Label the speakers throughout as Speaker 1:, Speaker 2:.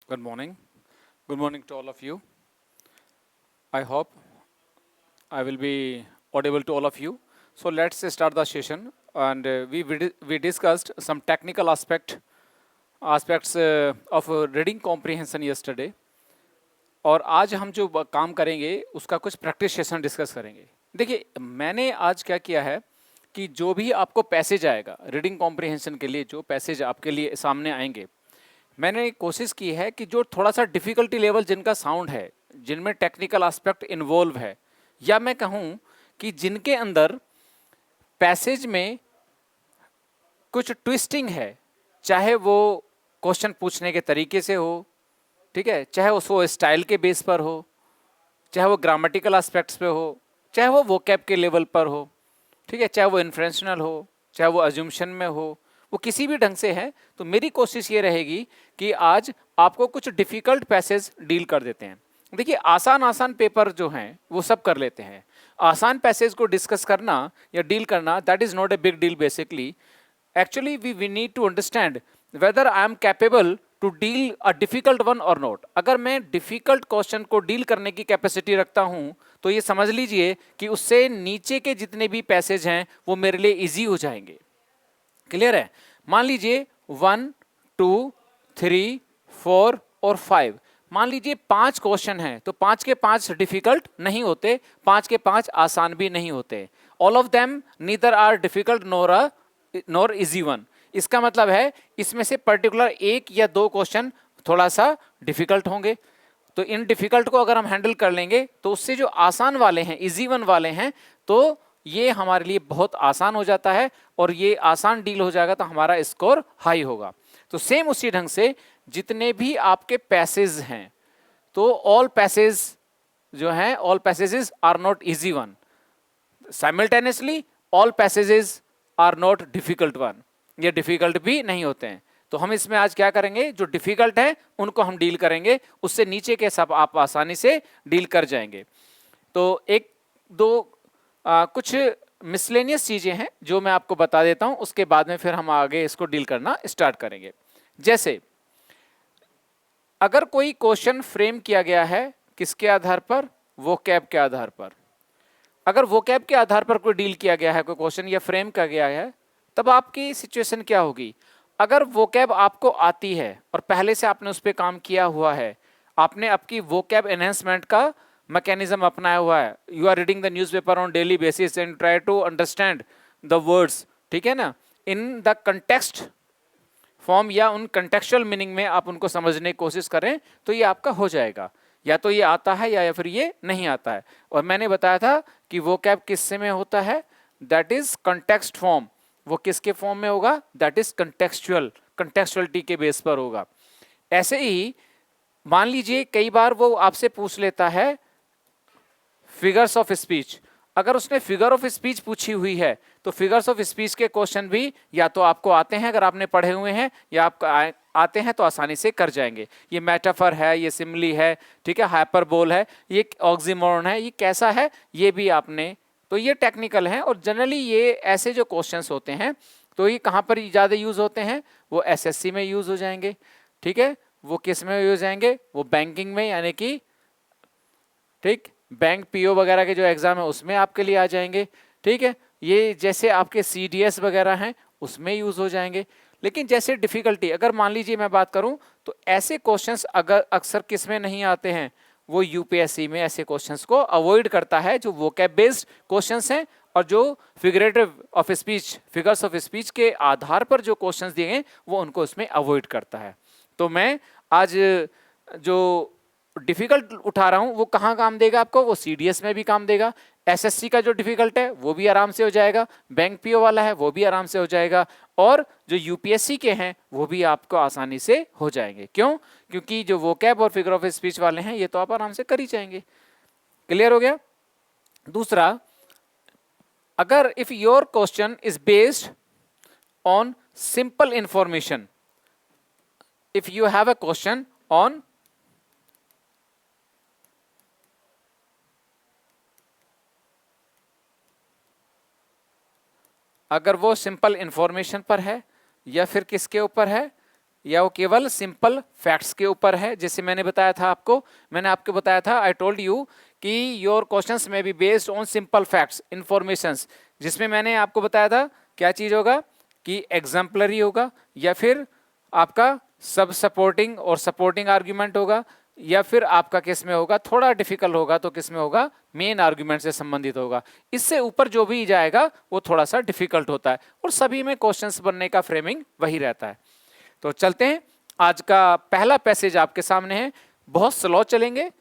Speaker 1: Good morning. Good morning to all of you. I hope I will be audible to all of you. So let's start the session. And we discussed some technical aspects of reading comprehension yesterday. और आज हम जो काम करेंगे उसका कुछ practice session discuss करेंगे। देखिए मैंने आज क्या किया है कि जो भी आपको पैसेज आएगा रीडिंग कॉम्प्रिहेंशन के लिए, जो पैसेज आपके लिए सामने आएंगे, मैंने कोशिश की है कि जो थोड़ा सा डिफिकल्टी लेवल जिनका साउंड है, जिनमें टेक्निकल एस्पेक्ट इन्वॉल्व है, या मैं कहूँ कि जिनके अंदर पैसेज में कुछ ट्विस्टिंग है, चाहे वो क्वेश्चन पूछने के तरीके से हो, ठीक है, चाहे उसको स्टाइल के बेस पर हो, चाहे वो ग्रामेटिकल एस्पेक्ट्स पे हो, चाहे वो वोकैब के लेवल पर हो, ठीक है, चाहे वो इन्फ्रेंशनल हो, चाहे वो अज्यूमशन में हो, वो किसी भी ढंग से है, तो मेरी कोशिश ये रहेगी कि आज आपको कुछ डिफिकल्ट पैसेज डील कर देते हैं। देखिए आसान आसान पेपर जो हैं वो सब कर लेते हैं, आसान पैसेज को डिस्कस करना या डील करना that is not a big deal basically. Actually we need to understand whether I am capable to deal a difficult one और नॉट। अगर मैं डिफिकल्ट क्वेश्चन को डील करने की कैपेसिटी रखता हूं तो ये समझ लीजिए कि उससे नीचे के जितने भी पैसेज हैं वो मेरे लिए इजी हो जाएंगे। क्लियर है? मान लीजिए 1, 2, 3, 4 और 5, मान लीजिए 5 क्वेश्चन हैं, तो 5 के 5 डिफिकल्ट नहीं होते, 5 के 5 आसान भी नहीं होते। All of them neither are difficult nor easy one. इसका मतलब है इसमें से पर्टिकुलर एक या दो क्वेश्चन थोड़ा सा डिफिकल्ट होंगे, तो इन डिफिकल्ट को अगर हम हैंडल कर लेंगे तो उससे जो आसान वाले हैं, इजी वन वाले हैं, तो ये हमारे लिए बहुत आसान हो जाता है और ये आसान डील हो जाएगा तो हमारा स्कोर हाई होगा। तो सेम उसी ढंग से जितने भी आपके पैसेज हैं, तो ऑल पैसेज जो हैं, all passages are not easy one, simultaneously all passages are not difficult one, ये डिफिकल्ट भी नहीं होते हैं। तो हम इसमें आज क्या करेंगे, जो डिफिकल्ट है उनको हम डील करेंगे, उससे नीचे के सब आप आसानी से डील कर जाएंगे। तो एक दो कुछ मिसलेनियस चीजें हैं जो मैं आपको बता देता हूं, उसके बाद में फिर हम आगे इसको डील करना स्टार्ट करेंगे। जैसे अगर कोई क्वेश्चन फ्रेम किया गया है किसके आधार पर, वोकैब के आधार पर, अगर वोकैब के आधार पर कोई डील किया गया है, कोई क्वेश्चन या फ्रेम किया गया है, तब आपकी सिचुएशन क्या होगी। अगर वोकैब आपको आती है और पहले से आपने उस पर काम किया हुआ है, आपने आपकी वोकैब एनहेंसमेंट का मैकेनिज्म अपनाया हुआ है, you are reading the newspaper on daily basis and try to understand the words, ठीक है ना, इन द कंटेक्स्ट फॉर्म या उन कंटेक्चुअल मीनिंग में आप उनको समझने की कोशिश करें, तो ये आपका हो जाएगा। या तो ये आता है या फिर ये नहीं आता है। और मैंने बताया था कि वोकैब किससे में होता है, दैट इज कंटेक्स्ट फॉर्म। वो किसके फॉर्म में होगा, दैट इज कंटेक्चुअल, कंटेक्चुअलिटी के बेस पर होगा। ऐसे ही मान लीजिए कई बार वो आपसे पूछ लेता है फिगर्स ऑफ स्पीच। अगर उसने फिगर ऑफ स्पीच पूछी हुई है तो फिगर्स ऑफ स्पीच के क्वेश्चन भी या तो आपको आते हैं अगर आपने पढ़े हुए हैं, या आपको आते हैं तो आसानी से कर जाएंगे। ये मेटाफर है, ये सिमली है, ठीक है, हाइपरबोल है, ये ऑक्सीमोरन है, ये कैसा है, ये भी आपने, तो ये टेक्निकल है। और जनरली ये ऐसे जो क्वेश्चंस होते हैं तो ये कहाँ पर ज़्यादा यूज होते हैं, वो एसएससी में यूज हो जाएंगे, ठीक है, वो किस में यूज जाएंगे, वो बैंकिंग में, यानी कि ठीक बैंक पीओ वगैरह के जो एग्जाम है उसमें आपके लिए आ जाएंगे, ठीक है, ये जैसे आपके सीडीएस वगैरह हैं उसमें यूज हो जाएंगे। लेकिन जैसे डिफिकल्टी अगर मान लीजिए मैं बात करूं तो ऐसे क्वेश्चंस अगर अक्सर किस में नहीं आते हैं, वो यूपीएससी में ऐसे क्वेश्चंस को अवॉइड करता है, जो वोकैब बेस्ड क्वेश्चंस हैं और जो figurative of speech, figures of speech के आधार पर जो क्वेश्चंस दिए गए वो उनको उसमें अवॉइड करता है। तो मैं आज जो डिफिकल्ट उठा रहा हूं वो कहाँ काम देगा आपको, वो सीडीएस में भी काम देगा, एसएससी का जो डिफिकल्ट है वो भी आराम से हो जाएगा, बैंक पीओ वाला है वो भी आराम से हो जाएगा, और जो यूपीएससी के हैं वो भी आपको आसानी से हो जाएंगे। क्यों? क्योंकि जो वोकैब और फिगर ऑफ स्पीच वाले हैं ये तो आप आराम से कर ही जाएंगे। क्लियर हो गया? दूसरा, अगर if your question is based on simple information, if you have a question on अगर वो सिंपल इंफॉर्मेशन पर है या फिर किसके ऊपर है, या वो केवल सिंपल फैक्ट्स के ऊपर है, जैसे मैंने बताया था आपको, मैंने आपको बताया था, आई टोल्ड यू कि योर क्वेश्चंस में be based on simple facts informations, जिसमें मैंने आपको बताया था क्या चीज होगा कि एग्जाम्पलरी होगा, या फिर आपका सब सपोर्टिंग और सपोर्टिंग आर्ग्यूमेंट होगा, या फिर आपका किस में होगा, थोड़ा डिफिकल्ट होगा तो किस में होगा, मेन आर्ग्यूमेंट से संबंधित होगा। इससे ऊपर जो भी जाएगा वो थोड़ा सा डिफिकल्ट होता है, और सभी में क्वेश्चंस बनने का फ्रेमिंग वही रहता है। तो चलते हैं, आज का पहला पैसेज आपके सामने है। बहुत स्लो चलेंगे,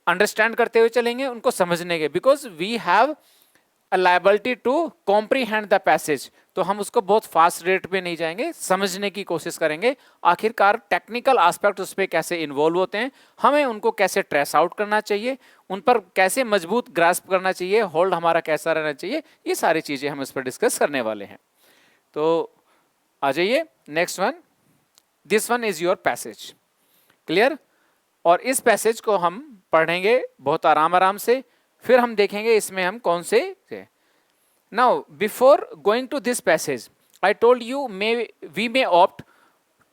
Speaker 1: अंडरस्टैंड करते हुए चलेंगे उनको समझने के, because we have a liability to comprehend the passage. तो हम उसको बहुत फास्ट रेट पे नहीं जाएंगे, समझने की कोशिश करेंगे आखिरकार टेक्निकल एस्पेक्ट उस पर कैसे इन्वॉल्व होते हैं, हमें उनको कैसे ट्रेस आउट करना चाहिए, उन पर कैसे मजबूत ग्रास्प करना चाहिए, होल्ड हमारा कैसा रहना चाहिए, ये सारी चीजें हम इस पर डिस्कस करने वाले हैं। तो आ जाइए next one, this one is your passage, clear. और इस पैसेज को हम पढ़ेंगे बहुत आराम आराम से, फिर हम देखेंगे इसमें हम कौन से। Now before going to this passage, I told you we may opt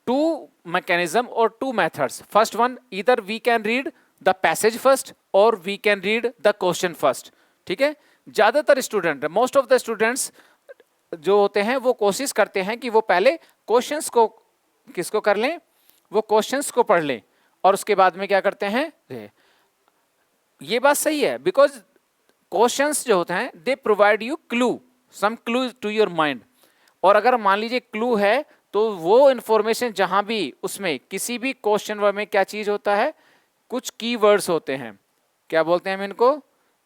Speaker 1: two mechanism और टू मेथड्स। फर्स्ट वन, इधर we can read the passage first और we can read the question first, ठीक है। ज्यादातर student, most of the students जो होते हैं वो कोशिश करते हैं कि वो पहले क्वेश्चंस को किसको कर लें, वो क्वेश्चंस को पढ़ लें, और उसके बाद में क्या करते हैं, ये बात सही है, बिकॉज क्वेश्चंस जो होते हैं they provide you clue, some clue to your mind. और अगर मान लीजिए क्लू है तो वो इंफॉर्मेशन जहां भी उसमें किसी भी क्वेश्चन में क्या चीज होता है, कुछ कीवर्ड्स होते हैं, क्या बोलते हैं हम इनको,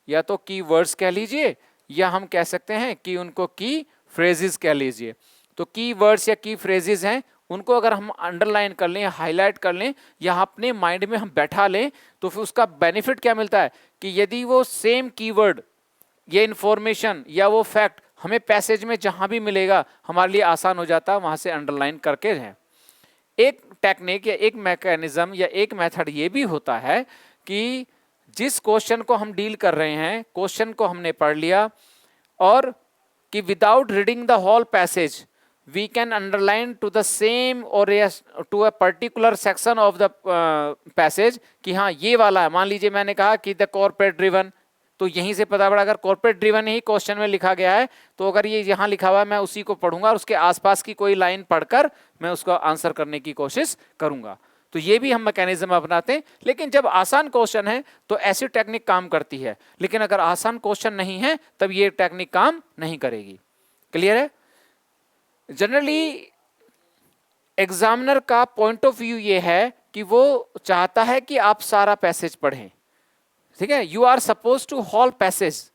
Speaker 1: या तो कीवर्ड्स कह लीजिए, या हम कह सकते हैं कि उनको की फ्रेजेस कह लीजिए। तो कीवर्ड्स या की फ्रेजेस हैं, उनको अगर हम अंडरलाइन कर लें, हाईलाइट कर लें, या अपने माइंड में हम बैठा लें, तो फिर उसका बेनिफिट क्या मिलता है कि यदि वो सेम कीवर्ड, ये इंफॉर्मेशन या वो फैक्ट हमें पैसेज में जहां भी मिलेगा, हमारे लिए आसान हो जाता है वहां से अंडरलाइन करके हैं। एक टेक्निक या एक मैकेनिज्म या एक मेथड ये भी होता है कि जिस क्वेश्चन को हम डील कर रहे हैं, क्वेश्चन को हमने पढ़ लिया, और कि without reading the whole passage we can underline to the same or to a particular section of the passage कि हाँ ये वाला है। मान लीजिए मैंने कहा कि the corporate driven, तो यहीं से पता पड़ा अगर corporate driven ही क्वेश्चन में लिखा गया है, तो अगर ये यहाँ लिखा हुआ है मैं उसी को पढ़ूंगा और उसके आसपास की कोई लाइन पढ़कर मैं उसको आंसर करने की कोशिश करूंगा। तो ये भी हम मैकेनिज्म अपनाते हैं। लेकिन जब आसान क्वेश्चन है तो ऐसी टेक्निक काम करती है, लेकिन अगर आसान क्वेश्चन नहीं है तब ये टेक्निक काम नहीं करेगी। क्लियर है। जनरली एग्जामिनर का पॉइंट ऑफ व्यू ये है कि वो चाहता है कि आप सारा पैसेज पढ़ें, ठीक है। You are suppose to whole passage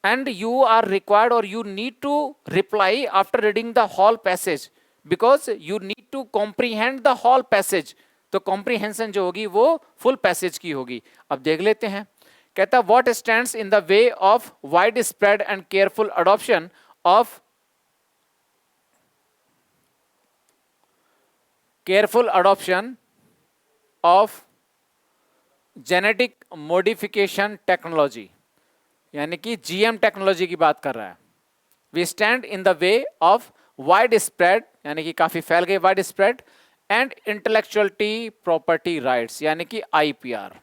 Speaker 1: and you are required और you need to reply after reading the whole passage, because you need to comprehend the whole passage. तो कॉम्प्रीहेंशन जो होगी वो फुल पैसेज की होगी। अब देख लेते हैं, कहता what stands in the way of wide spread and careful adoption of careful adoption of genetic modification technology, यानी कि जीएम टेक्नोलॉजी की बात कर रहा है। We stand in the way of wide spread, यानी कि काफी फैल गए, wide spread and intellectuality property rights, यानी कि आईपीआर।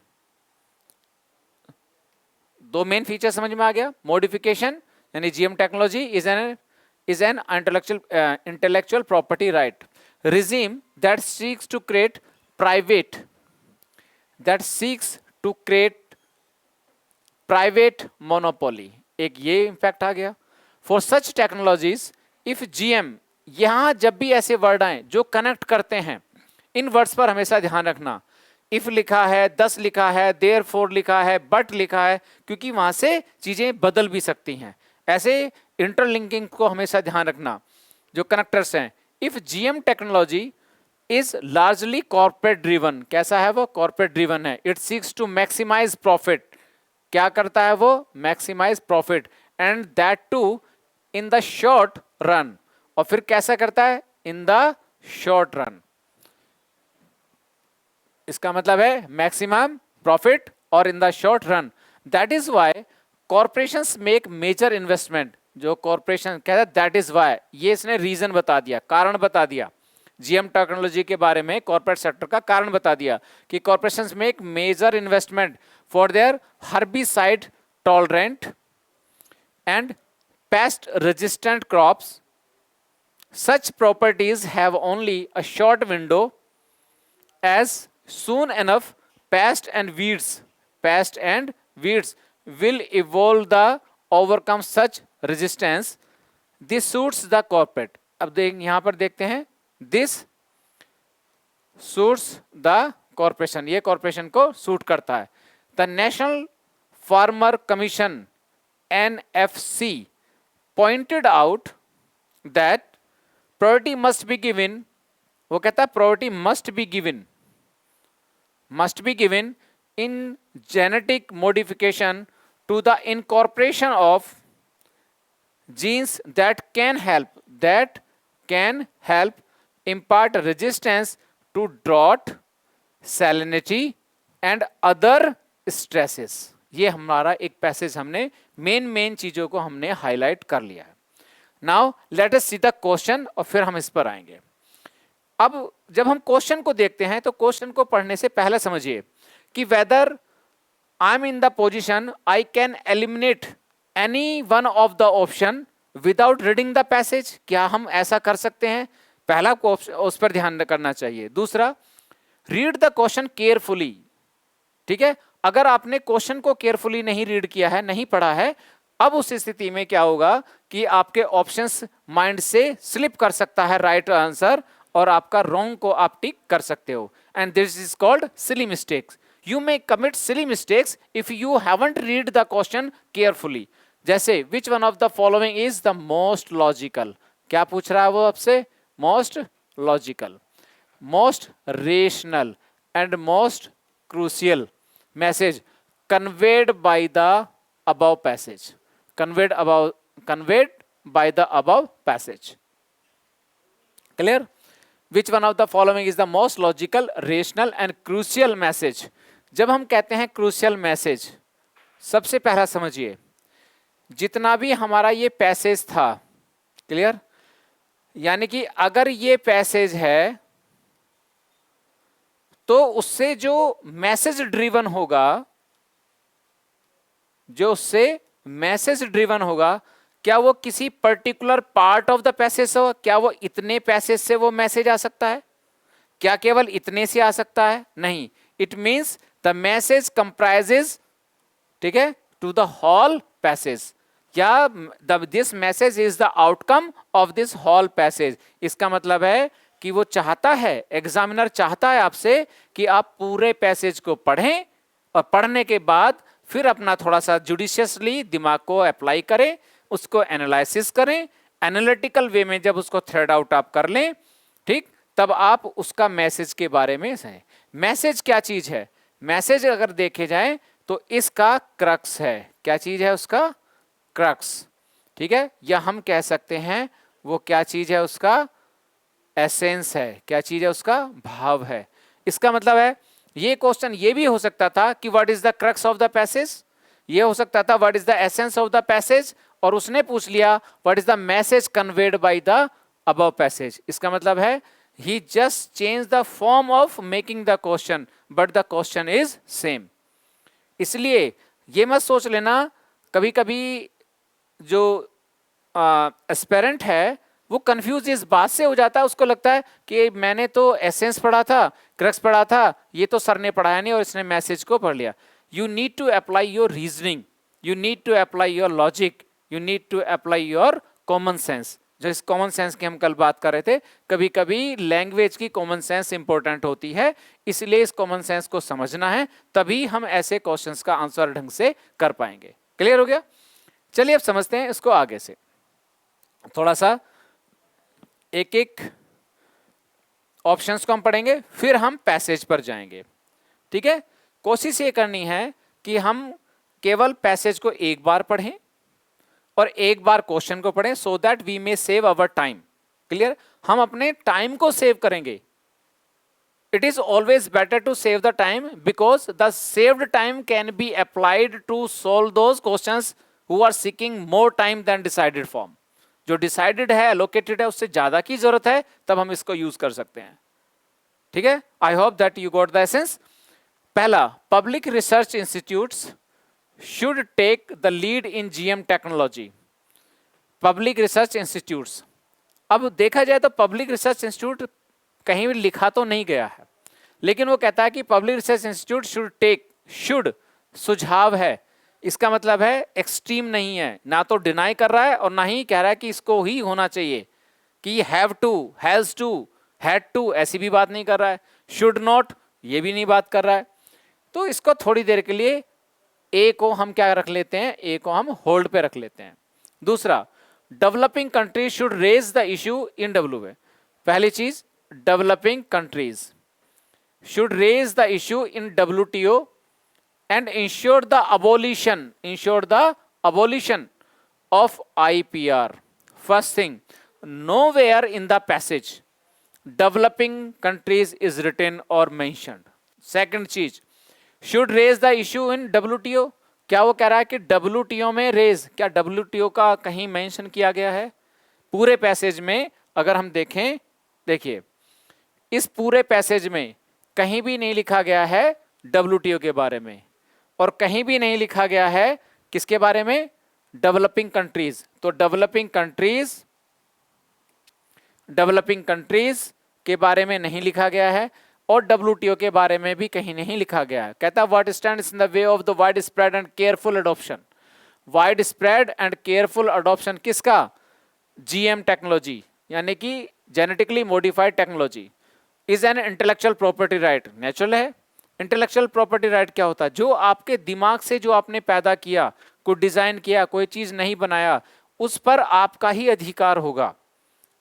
Speaker 1: दो मेन फीचर समझ में आ गया। मॉडिफिकेशन यानी GM technology is an intellectual property right regime that seeks to create private monopoly, एक ये इम्पैक्ट आ गया। For such technologies, if GM, यहां जब भी ऐसे वर्ड आए जो कनेक्ट करते हैं, इन वर्ड्स पर हमेशा ध्यान रखना। इफ लिखा है, दस लिखा है, therefore लिखा है, बट लिखा है, क्योंकि वहां से चीजें बदल भी सकती हैं। ऐसे इंटरलिंकिंग को हमेशा ध्यान रखना जो कनेक्टर्स हैं। If GM technology is largely corporate driven, कैसा है वो, कॉर्पोरेट ड्रिवन है। It seeks to maximise profit, क्या करता है वो, maximise profit, and that too in the short run. और फिर कैसा करता है, इन द शॉर्ट रन। इसका मतलब है मैक्सिमम प्रॉफिट और in the short run. That is why corporations make major investment. जो कॉर्पोरेशन कहता है दैट इज वाई, ये इसने रीजन बता दिया, कारण बता दिया। जीएम टेक्नोलॉजी के बारे में कॉर्पोरेट सेक्टर का कारण बता दिया कि corporations make major investment for their herbicide tolerant and pest resistant crops. Such properties have only a short window. As soon enough, pest and weeds will evolve the overcome such resistance. This suits the corporate. अब यहां पर देखते हैं, this suits the corporation. ये corporation को suit करता है. The National Farmer Commission (NFC) pointed out that priority must be given. वो कहता है priority must be given in genetic modification to the incorporation of genes that can help impart resistance to drought, salinity and other stresses. ये हमारा एक passage हमने main चीजों को हमने हाईलाइट कर लिया है. Now let us see the question और फिर हम इस पर आएंगे. अब जब हम क्वेश्चन को देखते हैं तो क्वेश्चन को पढ़ने से पहले समझिए कि weather I M in the position I can eliminate any one of the option without reading the passage. क्या हम ऐसा कर सकते हैं? पहला उस पर ध्यान करना चाहिए. दूसरा, रीड द क्वेश्चन केयरफुली. ठीक है, अगर आपने क्वेश्चन को केयरफुली नहीं रीड किया है, नहीं पढ़ा है, अब उस स्थिति में क्या होगा कि आपके ऑप्शंस माइंड से स्लिप कर सकता है राइट आंसर और आपका रॉन्ग को आप टिक कर सकते हो. And this is called silly mistakes. You may commit silly mistakes if you haven't read the question carefully. जैसे which one of the following is the most logical. क्या पूछ रहा है वो आपसे? Most logical, most rational and most crucial message conveyed by the above passage. Conveyed by the above passage. Clear? Which one of the following is the most logical, rational and crucial message? जब हम कहते हैं crucial message, सबसे पहला समझिए, जितना भी हमारा ये पैसेज था, क्लियर, यानी कि अगर ये पैसेज है तो उससे जो मैसेज ड्रिवन होगा, क्या वो किसी particular part of the passage हो? क्या वो इतने पैसेज से वो मैसेज आ सकता है? क्या केवल इतने से आ सकता है? नहीं. It means the message comprises, ठीक है, टू द होल पैसेज. क्या this message is the outcome of this whole passage. इसका मतलब है कि वो चाहता है, एग्जामिनर चाहता है आपसे कि आप पूरे पैसेज को पढ़ें और पढ़ने के बाद फिर अपना थोड़ा सा जुडिशियसली दिमाग को अप्लाई करें, उसको एनालिसिस करें, एनालिटिकल वे में जब उसको थ्रेड आउट आप कर लें, ठीक, तब आप उसका मैसेज के बारे में सही. मैसेज क्या चीज है? मैसेज अगर देखे जाए तो इसका क्रक्स है. क्या चीज है उसका? क्रक्स. ठीक है, या हम कह सकते हैं वो क्या चीज है? उसका एसेंस है. क्या चीज है? उसका भाव है. इसका मतलब है ये क्वेश्चन ये भी हो सकता था कि what is the crux of the passage, ये हो सकता था what is the essence of the passage, और उसने पूछ लिया what is the message conveyed by the above passage. इसका मतलब है ही just change the form of making the question but the question is same. इसलिए ये मत सोच लेना, कभी कभी जो एस्पेरेंट है वो कंफ्यूज इस बात से हो जाता है, उसको लगता है कि मैंने तो एसेंस पढ़ा था, क्रक्स पढ़ा था, ये तो सर ने पढ़ाया नहीं और इसने मैसेज को पढ़ लिया. You need to apply your reasoning, you need to apply your logic, you need to apply your common sense. जो इस कॉमन सेंस की हम कल बात कर रहे थे, कभी कभी लैंग्वेज की कॉमन सेंस इंपॉर्टेंट होती है, इसलिए इस कॉमन सेंस को समझना है, तभी हम ऐसे क्वेश्चंस का आंसर ढंग से कर पाएंगे. क्लियर हो गया? चलिए अब समझते हैं इसको आगे से. थोड़ा सा एक एक ऑप्शंस को हम पढ़ेंगे, फिर हम पैसेज पर जाएंगे. ठीक है, कोशिश ये करनी है कि हम केवल पैसेज को एक बार पढ़ें और एक बार क्वेश्चन को पढ़ें, so that we may save our time. Clear? हम अपने टाइम को सेव करेंगे. It is always better to save the time because the saved time can be applied to solve those questions who are seeking more time than decided form. जो decided है, allocated है, उससे ज्यादा की जरूरत है, तब हम इसको यूज कर सकते हैं। ठीक है, I hope that you got the essence. पहला, public research institutes should take the lead in GM technology. Public research institutes, अब देखा जाए तो पब्लिक रिसर्च इंस्टीट्यूट कहीं भी लिखा तो नहीं गया है, लेकिन वो कहता है कि public research institute should take, should सुझाव है, इसका मतलब है एक्सट्रीम नहीं है, ना तो डिनाई कर रहा है और ना ही कह रहा है कि इसको ही होना चाहिए, कि have to, has to, had to, ऐसी भी बात नहीं कर रहा है। शुड नॉट, ये भी नहीं बात कर रहा है। तो इसको थोड़ी देर के लिए ए को हम क्या रख लेते हैं, ए को हम होल्ड पे रख लेते हैं। दूसरा, developing countries should raise the issue in WA. पहली चीज, developing countries should raise the issue in WTO and ensure the abolition of IPR. First thing, nowhere in the passage developing countries is written or mentioned. Second चीज, should raise the issue in WTO, क्या वो कह रहा है कि WTO में raise, क्या WTO का कहीं मेंशन किया गया है? पूरे पैसेज में अगर हम देखें, देखिए इस पूरे पैसेज में कहीं भी नहीं लिखा गया है WTO के बारे में, और कहीं भी नहीं लिखा गया है किसके बारे में, डेवलपिंग कंट्रीज। तो डेवलपिंग कंट्रीज के बारे में नहीं लिखा गया है, और WTO के बारे में भी कहीं नहीं लिखा गया है। कहता है what stands in the way of the wide spread and careful adoption. Wide spread and careful adoption किसका, GM टेक्नोलॉजी, यानी कि genetically modified technology is an intellectual property right. Natural है। इंटेलेक्चुअल प्रॉपर्टी राइट क्या होता है, जो आपके दिमाग से जो आपने पैदा किया, कोई डिजाइन किया, कोई चीज नहीं बनाया, उस पर आपका ही अधिकार होगा।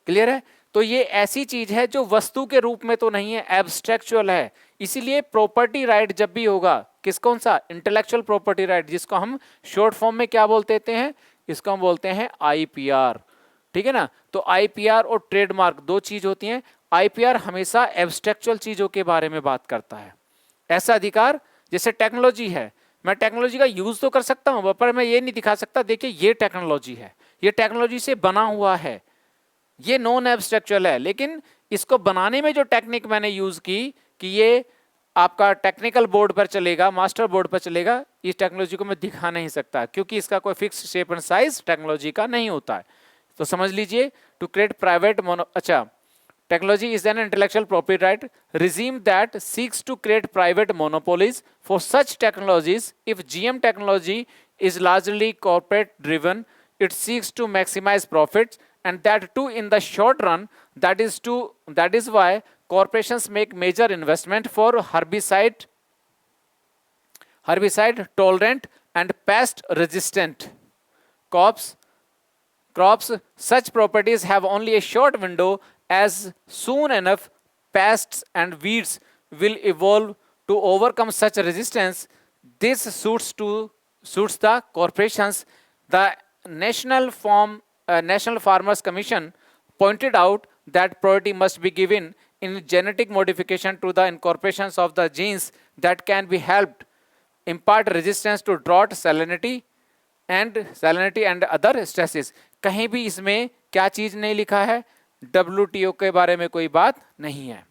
Speaker 1: क्लियर है? तो ये ऐसी चीज है जो वस्तु के रूप में तो नहीं है, एब्स्ट्रैक्चुअल है। इसीलिए प्रॉपर्टी राइट जब भी होगा, कौन सा, इंटेलेक्चुअल प्रॉपर्टी राइट, जिसको हम शॉर्ट फॉर्म में क्या बोलते हैं, इसको हम बोलते हैं IPR। ठीक है ना? तो IPR और ट्रेडमार्क दो चीज होती हैं। IPR हमेशा एब्स्ट्रैक्चुअल चीजों के बारे में बात करता है। ऐसा अधिकार जैसे टेक्नोलॉजी है, मैं टेक्नोलॉजी का यूज तो कर सकता हूं, पर मैं ये नहीं दिखा सकता देखिए ये टेक्नोलॉजी है, ये टेक्नोलॉजी से बना हुआ है, ये नॉन एब्स्ट्रैक्चुअल है। लेकिन इसको बनाने में जो टेक्निक मैंने यूज की कि ये आपका टेक्निकल बोर्ड पर चलेगा, मास्टर बोर्ड पर चलेगा, इस टेक्नोलॉजी को मैं दिखा नहीं सकता, क्योंकि इसका कोई fix shape and size technology का नहीं होता है। तो समझ लीजिए, टू क्रिएट प्राइवेट अच्छा, technology is an intellectual property right regime that seeks to create private monopolies for such technologies. If GM technology is largely corporate driven, it seeks to maximize profits, and that too in the short run. That is why corporations make major investment for herbicide tolerant and pest resistant crops. Such properties have only a short window, as soon enough pests and weeds will evolve to overcome such resistance. This suits the corporations. The National Farmers Commission pointed out that priority must be given in genetic modification to the incorporations of the genes that can be helped impart resistance to drought, salinity and other stresses. कहीं भी इसमें क्या चीज नहीं लिखा है, WTO के बारे में कोई बात नहीं है।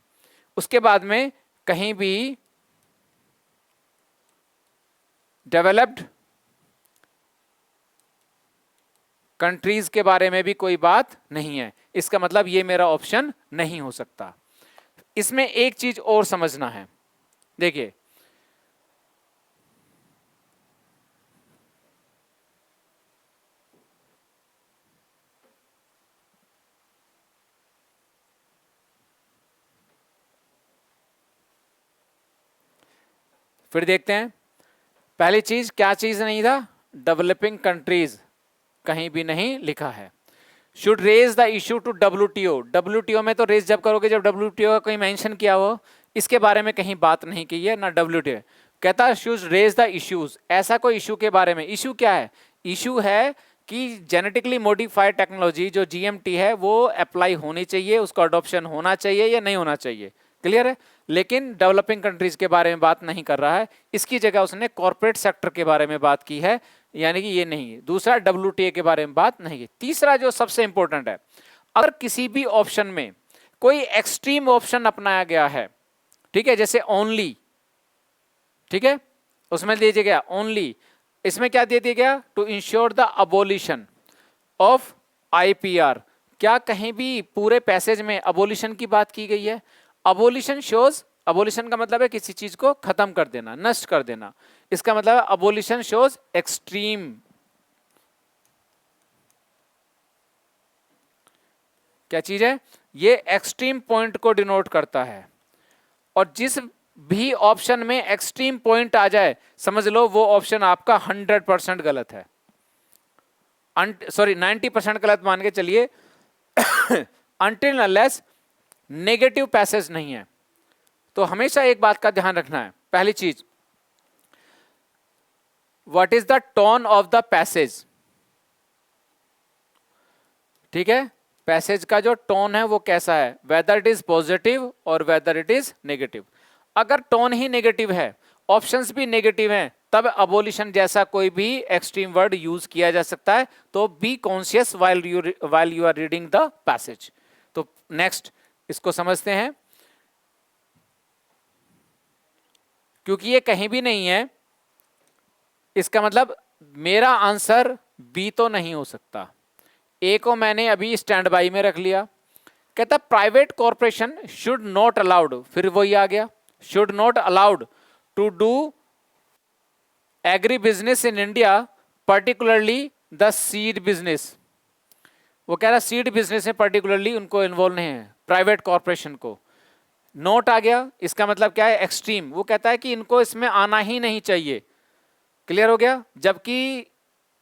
Speaker 1: उसके बाद में कहीं भी डेवलप्ड कंट्रीज के बारे में भी कोई बात नहीं है। इसका मतलब ये मेरा ऑप्शन नहीं हो सकता। इसमें एक चीज और समझना है, देखिए फिर देखते हैं। पहली चीज क्या चीज नहीं था, डेवलपिंग कंट्रीज कहीं भी नहीं लिखा है। Should raise the issue to WTO में तो रेज जब करोगे जब WTO का कोई मेंशन किया हो, इसके बारे में कहीं बात नहीं की है ना WTO। कहता है शुड रेज द इश्यूज, ऐसा कोई इशू के बारे में। इशू क्या है, इशू है कि जेनेटिकली मॉडिफाइड टेक्नोलॉजी जो GMT है वो अप्लाई होनी चाहिए, उसका अडॉप्शन होना चाहिए या नहीं होना चाहिए। क्लियर है? लेकिन डेवलपिंग कंट्रीज के बारे में बात नहीं कर रहा है, इसकी जगह उसने कॉर्पोरेट सेक्टर के बारे में बात की है। यानी कि ये नहीं है। दूसरा, WTA के बारे में बात नहीं है। तीसरा जो सबसे इंपॉर्टेंट है, अगर किसी भी ऑप्शन में कोई एक्सट्रीम ऑप्शन अपनाया गया है, ठीक है, जैसे ओनली, ठीक है, उसमें दे दिया गया ओनली, इसमें क्या दे दिया गया, to ensure the abolition of IPR। क्या कहीं भी पूरे पैसेज में अबोलिशन की बात की गई है? अबोलिशन शोज, अबोलिशन का मतलब है किसी चीज को खत्म कर देना, नष्ट कर देना। इसका मतलब है अबोलिशन शोज एक्सट्रीम। क्या चीज है ये? एक्सट्रीम पॉइंट को डिनोट करता है। और जिस भी ऑप्शन में एक्सट्रीम पॉइंट आ जाए, समझ लो वो ऑप्शन आपका 100% गलत है, सॉरी 90% गलत मान के चलिए, अनटिल अनलेस नेगेटिव पैसेज नहीं है। तो हमेशा एक बात का ध्यान रखना है, पहली चीज, what is the tone of the passage, ठीक है, पैसेज का जो टोन है वो कैसा है, वेदर इट इज पॉजिटिव और वेदर इट इज नेगेटिव। अगर टोन ही नेगेटिव है, ऑप्शंस भी नेगेटिव हैं, तब अबोलिशन जैसा कोई भी एक्सट्रीम वर्ड यूज किया जा सकता है। तो be conscious while you are reading the passage. तो नेक्स्ट इसको समझते हैं, क्योंकि ये कहीं भी नहीं है, इसका मतलब मेरा आंसर बी तो नहीं हो सकता। ए को मैंने अभी स्टैंड बाई में रख लिया। कहता private corporation should not allowed, फिर वही आ गया, should not allowed to do agri business in India, particularly the seed business. वो कह रहा सीड बिजनेस में पर्टिकुलरली उनको इन्वॉल्व नहीं है, प्राइवेट कॉर्पोरेशन को। नोट आ गया, इसका मतलब क्या है, एक्सट्रीम। वो कहता है कि इनको इसमें आना ही नहीं चाहिए। क्लियर हो गया। जबकि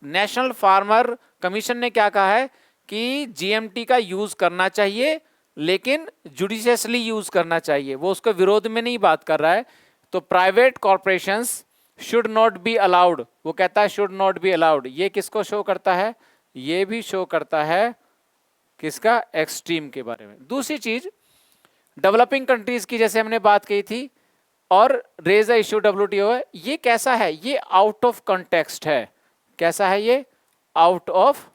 Speaker 1: नेशनल फार्मर कमीशन ने क्या कहा है कि GMT का यूज करना चाहिए, लेकिन जुडिशियसली यूज करना चाहिए, वो उसके विरोध में नहीं बात कर रहा है। तो private corporations should not be allowed, वो कहता है शुड नॉट बी अलाउड। ये किसको शो करता है, ये भी शो करता है किसका, एक्सट्रीम के बारे में। दूसरी चीज, डेवलपिंग कंट्रीज की जैसे हमने बात की थी, और रेज द इश्यू WTO है, ये कैसा है, ये आउट ऑफ कॉन्टेक्स्ट है। कैसा है ये, आउट ऑफ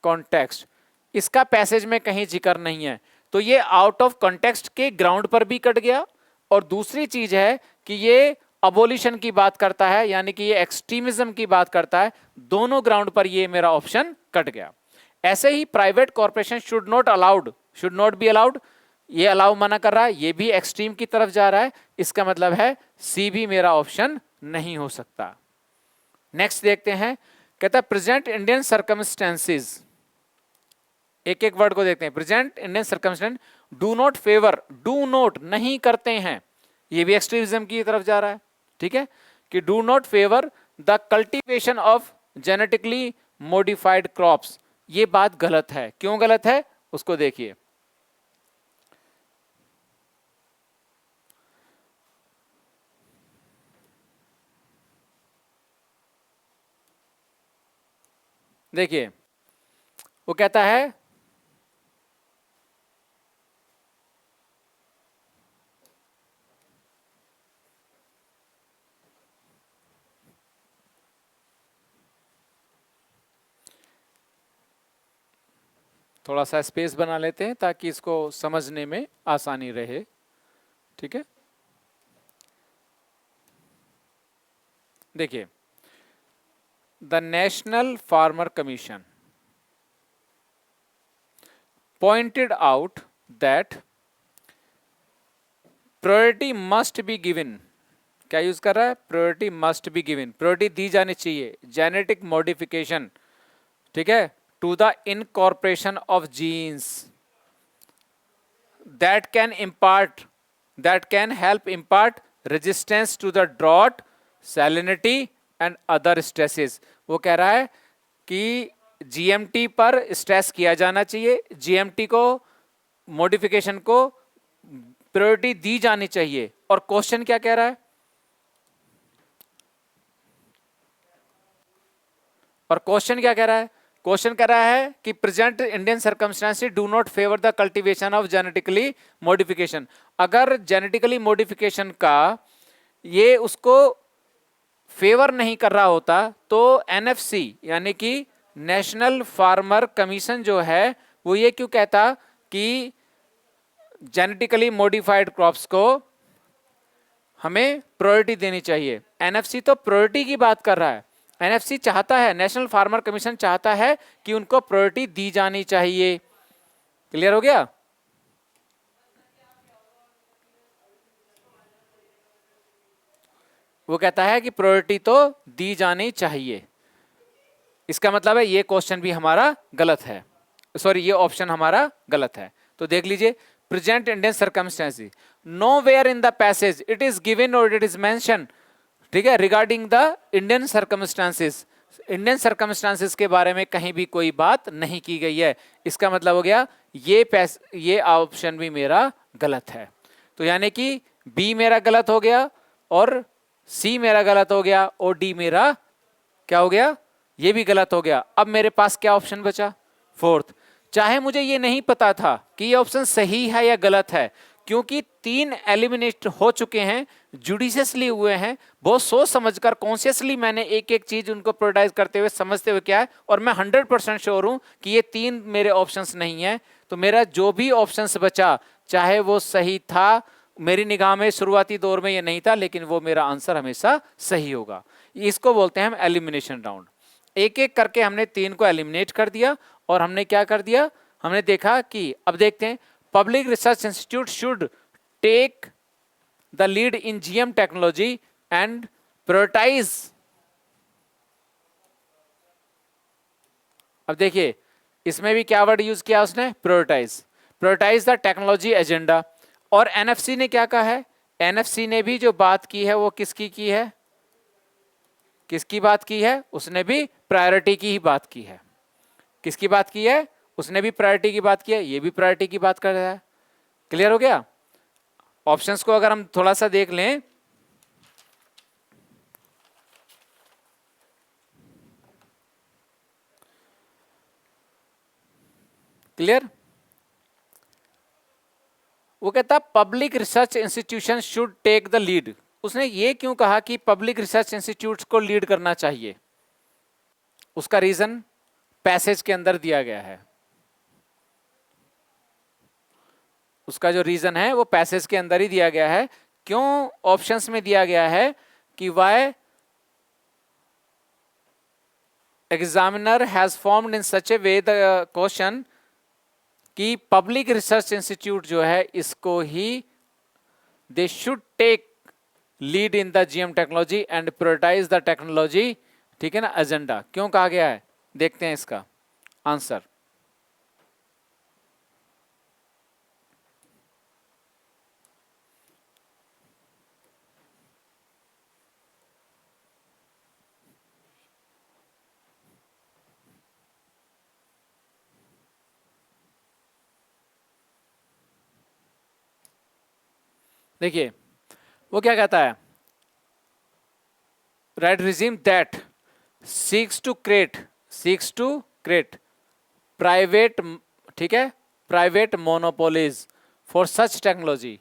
Speaker 1: कॉन्टेक्स्ट, इसका पैसेज में कहीं जिक्र नहीं है। तो ये आउट ऑफ कॉन्टेक्स्ट के ग्राउंड पर भी कट गया। और दूसरी चीज है कि ये अबोलिशन की बात करता है, यानी कि ये एक्सट्रीमिज्म की बात करता है। दोनों ग्राउंड पर ये मेरा ऑप्शन कट गया। ऐसे ही private corporation should not allowed, should not be allowed, ये अलाउ मना कर रहा है, ये भी एक्सट्रीम की तरफ जा रहा है। इसका मतलब है सी भी मेरा ऑप्शन नहीं हो सकता। नेक्स्ट देखते हैं, कहता है प्रेजेंट इंडियन सर्कमस्टेंसेस। एक एक वर्ड को देखते हैं। Present Indian circumstance do not favour, do not नहीं करते हैं, ये भी एक्सट्रीमिज्म की तरफ जा रहा है। ठीक है, कि do not favour the cultivation of genetically modified crops, ये बात गलत है। क्यों गलत है उसको देखिए। देखिए वो कहता है थोड़ा सा स्पेस बना लेते हैं ताकि इसको समझने में आसानी रहे। ठीक है, देखिए the national farmer commission pointed out that priority must be given, क्या यूज कर रहा है, priority must be given, priority दी जानी चाहिए जेनेटिक मॉडिफिकेशन, ठीक है, to the incorporation of genes that can help impart resistance to the drought, salinity and other stresses। वो कह रहा है कि GMT पर स्ट्रेस किया जाना चाहिए, GMT को मॉडिफिकेशन को प्रायोरिटी दी जानी चाहिए। और क्वेश्चन क्या कह रहा है, और क्वेश्चन क्या कह रहा है, क्वेश्चन कह रहा है कि present Indian circumstances do not favour the cultivation of genetically modification. अगर जेनेटिकली मॉडिफिकेशन का ये उसको फेवर नहीं कर रहा होता तो एनएफसी यानी कि नेशनल फार्मर कमीशन जो है वो ये क्यों कहता कि जेनेटिकली मॉडिफाइड क्रॉप्स को हमें प्रायोरिटी देनी चाहिए। एनएफसी तो प्रायोरिटी की बात कर रहा है। एनएफसी चाहता है, नेशनल फार्मर कमीशन चाहता है कि उनको प्रायोरिटी दी जानी चाहिए। क्लियर हो गया? वो कहता है कि प्रायोरिटी तो दी जानी चाहिए। इसका मतलब है ये क्वेश्चन भी हमारा गलत है, सॉरी ये ऑप्शन हमारा गलत है। तो देख लीजिए, present Indian circumstances, nowhere in the passage it is given और इट इज मेंशन, ठीक है, regarding the Indian circumstances, Indian circumstances के बारे में कहीं भी कोई बात नहीं की गई है। इसका मतलब हो गया ये ऑप्शन भी मेरा गलत है। तो यानी कि बी मेरा गलत हो गया और सी मेरा गलत हो गया और डी मेरा क्या हो गया, ये भी गलत हो गया। अब मेरे पास क्या ऑप्शन बचा, फोर्थ। चाहे मुझे ये नहीं पता था कि ये ऑप्शन सही है या गलत है, क्योंकि 3 एलिमिनेट हो चुके हैं, जुडिशियसली हुए हैं, बहुत सोच समझकर कॉन्शियसली मैंने एक एक चीज उनको प्रोडाइज करते हुए समझते हुए क्या है, और मैं 100% श्योर हूं कि ये 3 मेरे ऑप्शंस नहीं है। तो मेरा जो भी ऑप्शंस बचा चाहे वो सही था, मेरी निगाह में शुरुआती दौर में ये नहीं था, लेकिन वो मेरा आंसर हमेशा सही होगा। इसको बोलते हैं हम एलिमिनेशन राउंड। एक एक करके हमने 3 को एलिमिनेट कर दिया और हमने क्या कर दिया, हमने देखा कि अब देखते हैं, public research institute should take the lead in GM technology and prioritise. अब देखिए इसमें भी क्या वर्ड यूज किया उसने, prioritise, prioritise the technology agenda. और एनएफसी ने क्या कहा है, एनएफसी ने भी जो बात की है वो किसकी की है, किसकी बात की है, उसने भी प्रायोरिटी की ही बात की है। किसकी बात की है, उसने भी प्रायोरिटी की बात की है, ये भी प्रायोरिटी की बात कर रहा है। क्लियर हो गया? ऑप्शंस को अगर हम थोड़ा सा देख लें, क्लियर, वो कहता public research institution should take the lead. उसने ये क्यों कहा कि पब्लिक रिसर्च इंस्टीट्यूट्स को लीड करना चाहिए, उसका रीजन पैसेज के अंदर दिया गया है। उसका जो रीजन है वो पैसेज के अंदर ही दिया गया है। क्यों ऑप्शंस में दिया गया है कि why examiner has formed in such a way the question, कि पब्लिक रिसर्च इंस्टीट्यूट जो है इसको ही they should take lead in the GM technology and prioritize the technology, ठीक है ना, एजेंडा। क्यों कहा गया है, देखते हैं इसका आंसर। देखिए वो क्या कहता है, right regime that seeks to create private, ठीक है, private monopolies for such technology.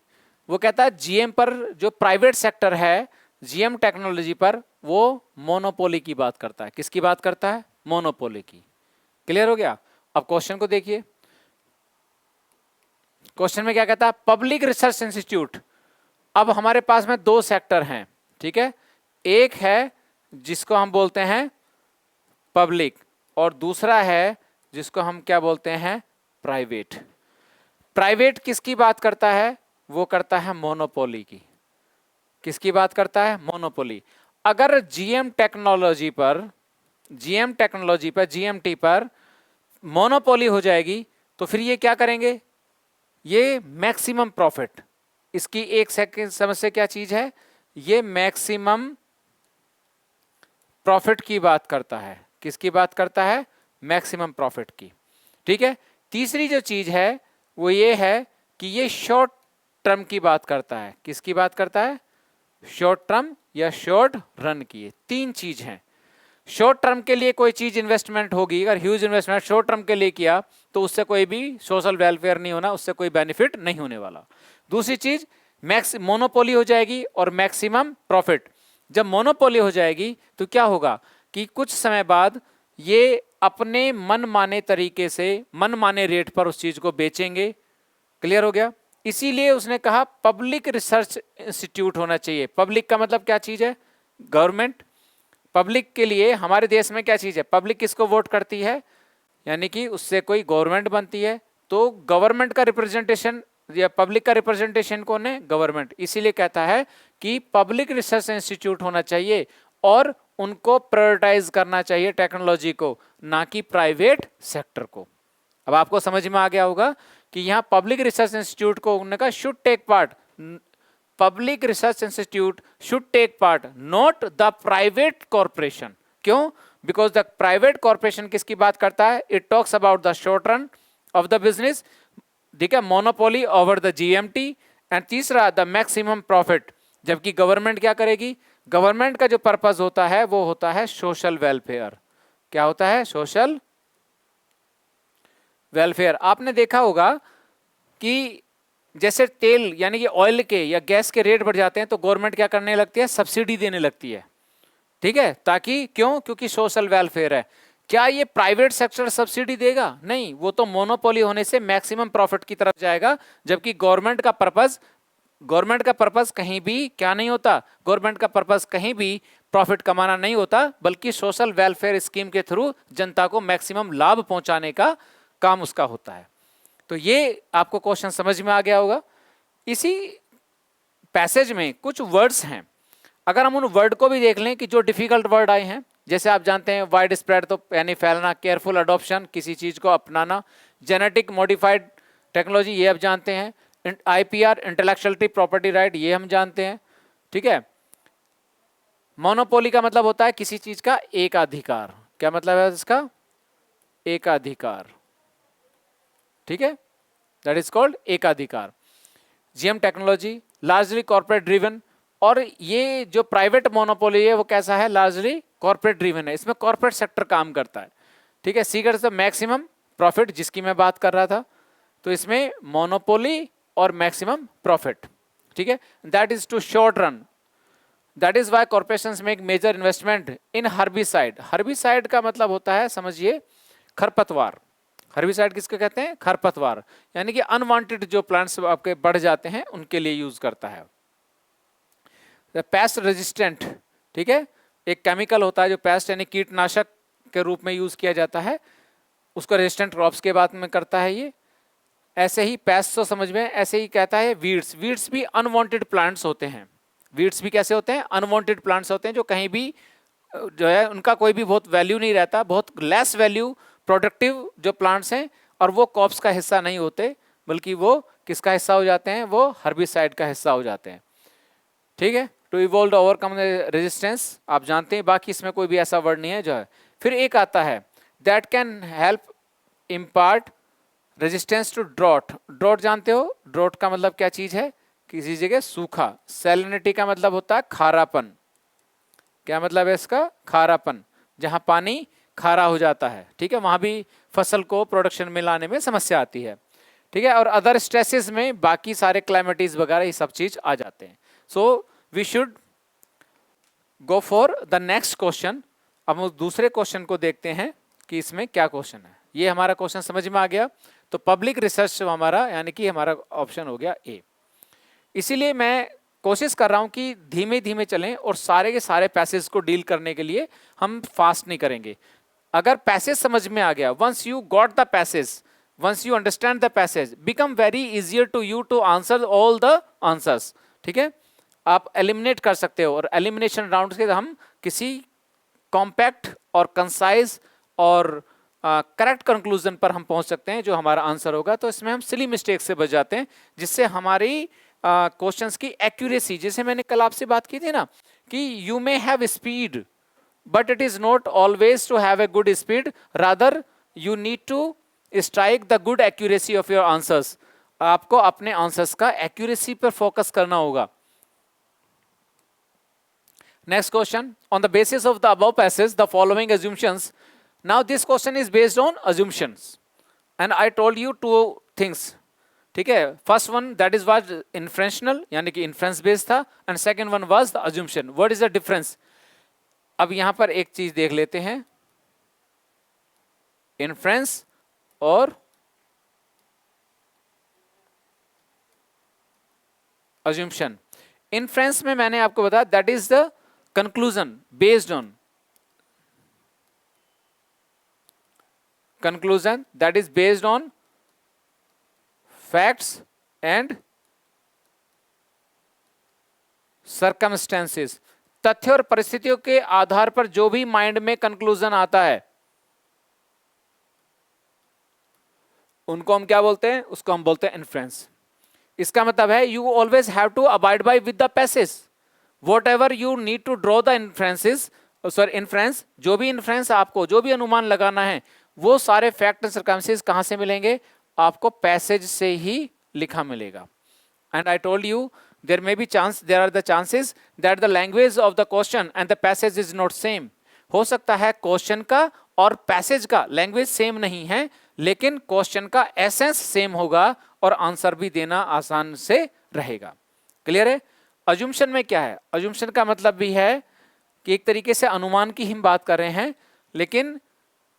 Speaker 1: वो कहता है जीएम पर जो प्राइवेट सेक्टर है जीएम टेक्नोलॉजी पर वो मोनोपोली की बात करता है। किसकी बात करता है, मोनोपोली की। क्लियर हो गया? अब क्वेश्चन को देखिए, क्वेश्चन में क्या कहता है, पब्लिक रिसर्च इंस्टीट्यूट। अब हमारे पास में 2 सेक्टर हैं, ठीक है, एक है जिसको हम बोलते हैं पब्लिक और दूसरा है जिसको हम क्या बोलते हैं, प्राइवेट। प्राइवेट किसकी बात करता है, वो करता है मोनोपोली की। किसकी बात करता है, मोनोपोली। अगर जीएम टेक्नोलॉजी पर जीएमटी पर मोनोपोली हो जाएगी तो फिर ये क्या करेंगे, ये मैक्सिमम प्रॉफिट, इसकी एक सेकंड समस्या क्या चीज है, ये मैक्सिमम प्रॉफिट की बात करता है। किसकी बात करता है, मैक्सिमम प्रॉफिट की, ठीक है। तीसरी जो चीज है वो ये है कि ये शॉर्ट टर्म की बात करता है। किसकी बात करता है, शॉर्ट टर्म या शॉर्ट रन की। 3 चीज हैं। शॉर्ट टर्म के लिए कोई चीज इन्वेस्टमेंट होगी, अगर ह्यूज इन्वेस्टमेंट शॉर्ट टर्म के लिए किया तो उससे कोई भी सोशल वेलफेयर नहीं होना, उससे कोई बेनिफिट नहीं होने वाला। दूसरी चीज मोनोपोली हो जाएगी और मैक्सिमम प्रॉफिट। जब मोनोपोली हो जाएगी तो क्या होगा कि कुछ समय बाद ये अपने मनमाने तरीके से मनमाने रेट पर उस चीज को बेचेंगे। क्लियर हो गया? इसीलिए उसने कहा पब्लिक रिसर्च इंस्टीट्यूट होना चाहिए। पब्लिक का मतलब क्या चीज है? गवर्नमेंट। पब्लिक के लिए हमारे देश में क्या चीज है? पब्लिक किसको वोट करती है? यानी कि उससे कोई गवर्नमेंट बनती है, तो गवर्नमेंट का रिप्रेजेंटेशन या पब्लिक का रिप्रेजेंटेशन कौन है? गवर्नमेंट। इसीलिए कहता है कि पब्लिक रिसर्च इंस्टीट्यूट होना चाहिए और उनको प्रायोरिटाइज करना चाहिए टेक्नोलॉजी को, ना कि प्राइवेट सेक्टर को। अब आपको समझ में आ गया होगा कि यहाँ पब्लिक रिसर्च इंस्टीट्यूट को उन्होंने कहा should take part, public research institute should take part, not the private corporation. क्यों? बिकॉज द प्राइवेट कॉर्पोरेशन किसकी बात करता है? It talks about the short run of the business, ठीक है, monopoly over the GMT, and तीसरा the maximum profit. जबकि government क्या करेगी? गवर्नमेंट का जो पर्पस होता है वो होता है सोशल वेलफेयर। क्या होता है? Social welfare. आपने देखा होगा कि जैसे तेल यानी कि ऑयल के या गैस के रेट बढ़ जाते हैं तो गवर्नमेंट क्या करने लगती है? सब्सिडी देने लगती है, ठीक है, ताकि क्यों? क्योंकि सोशल वेलफेयर है। क्या ये प्राइवेट सेक्टर सब्सिडी देगा? नहीं, वो तो मोनोपोली होने से मैक्सिमम प्रॉफिट की तरफ जाएगा। जबकि गवर्नमेंट का पर्पस कहीं भी क्या नहीं होता? गवर्नमेंट का पर्पस कहीं भी प्रॉफिट कमाना नहीं होता, बल्कि सोशल वेलफेयर स्कीम के थ्रू जनता को मैक्सिमम लाभ पहुंचाने का काम उसका होता है। तो ये आपको क्वेश्चन समझ में आ गया होगा। इसी पैसेज में कुछ वर्ड्स हैं, अगर हम उन वर्ड को भी देख लें कि जो डिफिकल्ट वर्ड आए हैं, जैसे आप जानते हैं वाइड स्प्रेड तो यानी फैलना, केयरफुल अडॉप्शन किसी चीज को अपनाना, जेनेटिक मॉडिफाइड टेक्नोलॉजी ये आप जानते हैं, आईपीआर इंटेलेक्चुअल प्रॉपर्टी राइट ये हम जानते हैं, ठीक है। मोनोपोली का मतलब होता है किसी चीज का एकाधिकार। क्या मतलब है इसका? एकाधिकार, ठीक है, दैट इज कॉल्ड एकाधिकार। GM technology largely corporate driven, और ये जो प्राइवेट मोनोपोली है वो कैसा है? लार्जली कॉर्पोरेट ड्रिवन है, इसमें कॉर्पोरेट सेक्टर काम करता है, ठीक है। सीकर्स द मैक्सिमम प्रॉफिट जिसकी मैं बात कर रहा था, तो इसमें मोनोपोली और मैक्सिमम प्रॉफिट, ठीक है, that is to short run, that is why corporations make major investment in herbicide. Herbicide का मतलब होता है, समझिए, खरपतवार। हर्बिसाइड किसको कहते हैं? खरपतवार, यानी कि अनवांटेड जो प्लांट्स आपके बढ़ जाते हैं उनके लिए यूज करता है। पेस्ट रेजिस्टेंट, ठीक है, एक केमिकल होता है जो पेस्ट यानी कीटनाशक के रूप में यूज किया जाता है, उसको रेजिस्टेंट क्रॉप्स के बात में करता है ये। ऐसे ही पेस्ट तो समझ में, ऐसे ही कहता है वीड्स। वीड्स भी अनवांटेड प्लांट्स होते हैं। वीड्स भी कैसे होते हैं? अनवांटेड प्लांट्स होते हैं जो कहीं भी जो है उनका कोई भी बहुत वैल्यू नहीं रहता, बहुत लेस वैल्यू प्रोडक्टिव जो प्लांट्स हैं, और वो क्रॉप्स का हिस्सा नहीं होते, बल्कि वो किसका हिस्सा हो जाते हैं? वो हर्बिसाइड का हिस्सा हो जाते हैं, ठीक है। टू इवॉल्व ओवरकम रेजिस्टेंस आप जानते हैं, बाकी इसमें कोई भी ऐसा वर्ड नहीं है जो है। फिर एक आता है that can help impart resistance to drought. Drought जानते हो? ड्रॉट का मतलब क्या चीज है? किसी जगह सूखा। सैलिनिटी का मतलब होता है खारापन। क्या मतलब है इसका? खारापन, जहां पानी खारा हो जाता है, ठीक है, वहां भी फसल को प्रोडक्शन में लाने में समस्या आती है, ठीक है। और अदर स्ट्रेसेस में बाकी सारे क्लाइमेटीज वगैरह ये सब चीज आ जाते हैं। So we should go for the next question. अब हम दूसरे क्वेश्चन को देखते हैं कि इसमें क्या क्वेश्चन है। ये हमारा क्वेश्चन समझ में आ गया, तो पब्लिक रिसर्च हमारा यानी कि हमारा ऑप्शन हो गया ए। इसीलिए मैं कोशिश कर रहा हूं कि धीमे धीमे चलें और सारे के सारे पैसेज को डील करने के लिए हम फास्ट नहीं करेंगे। अगर पैसेज समझ में आ गया, once you got the passage, once you understand the passage, become very easier to you to answer all the answers, ठीक है। आप एलिमिनेट कर सकते हो, और एलिमिनेशन राउंड के हम किसी कॉम्पैक्ट और कंसाइज और करेक्ट कंक्लूजन पर हम पहुंच सकते हैं जो हमारा आंसर होगा। तो इसमें हम सिली मिस्टेक से बच जाते हैं, जिससे हमारी क्वेश्चंस की एक्यूरेसी, जैसे मैंने कल आपसे बात की थी ना कि you may have speed but it is not always to have a good speed, rather you need to strike the good accuracy of your answers. आपको अपने आंसर्स का एक्यूरेसी पर फोकस करना होगा। Next question, on the basis of the above passage, the following assumptions. Now this question is based on assumptions, and I told you two things. ठीक है, first one that is was inferential यानी कि inference based था, and second one was the assumption. What is the difference? अब यहां पर एक चीज देख लेते हैं, इन्फ्रेंस और अजम्पशन. इन्फ्रेंस में मैंने आपको बताया that is the conclusion based on conclusion that is based on facts and circumstances. तथ्य और परिस्थितियों के आधार पर जो भी माइंड में कंक्लूजन आता है उनको हम क्या बोलते हैं? उसको हम बोलते हैं इन्फ्रेंस. इसका मतलब है you always have to abide by with the passage. Whatever you need to draw the inferences, sorry inference, जो भी इन्फ्रेंस आपको, जो भी अनुमान लगाना है, वो सारे फैक्ट एंड सर्कमस्टेंसेस कहां से मिलेंगे? आपको पैसेज से ही लिखा मिलेगा. And I told you there may be chance, there are the chances that the language of the question and the passage is not same. हो सकता है क्वेश्चन का और पैसेज का लैंग्वेज सेम नहीं है, लेकिन क्वेश्चन का एसेंस सेम होगा और आंसर भी देना आसान से रहेगा. क्लियर है? अजम्पशन में क्या है? अजम्पशन का मतलब भी है कि एक तरीके से अनुमान की हम बात कर रहे हैं, लेकिन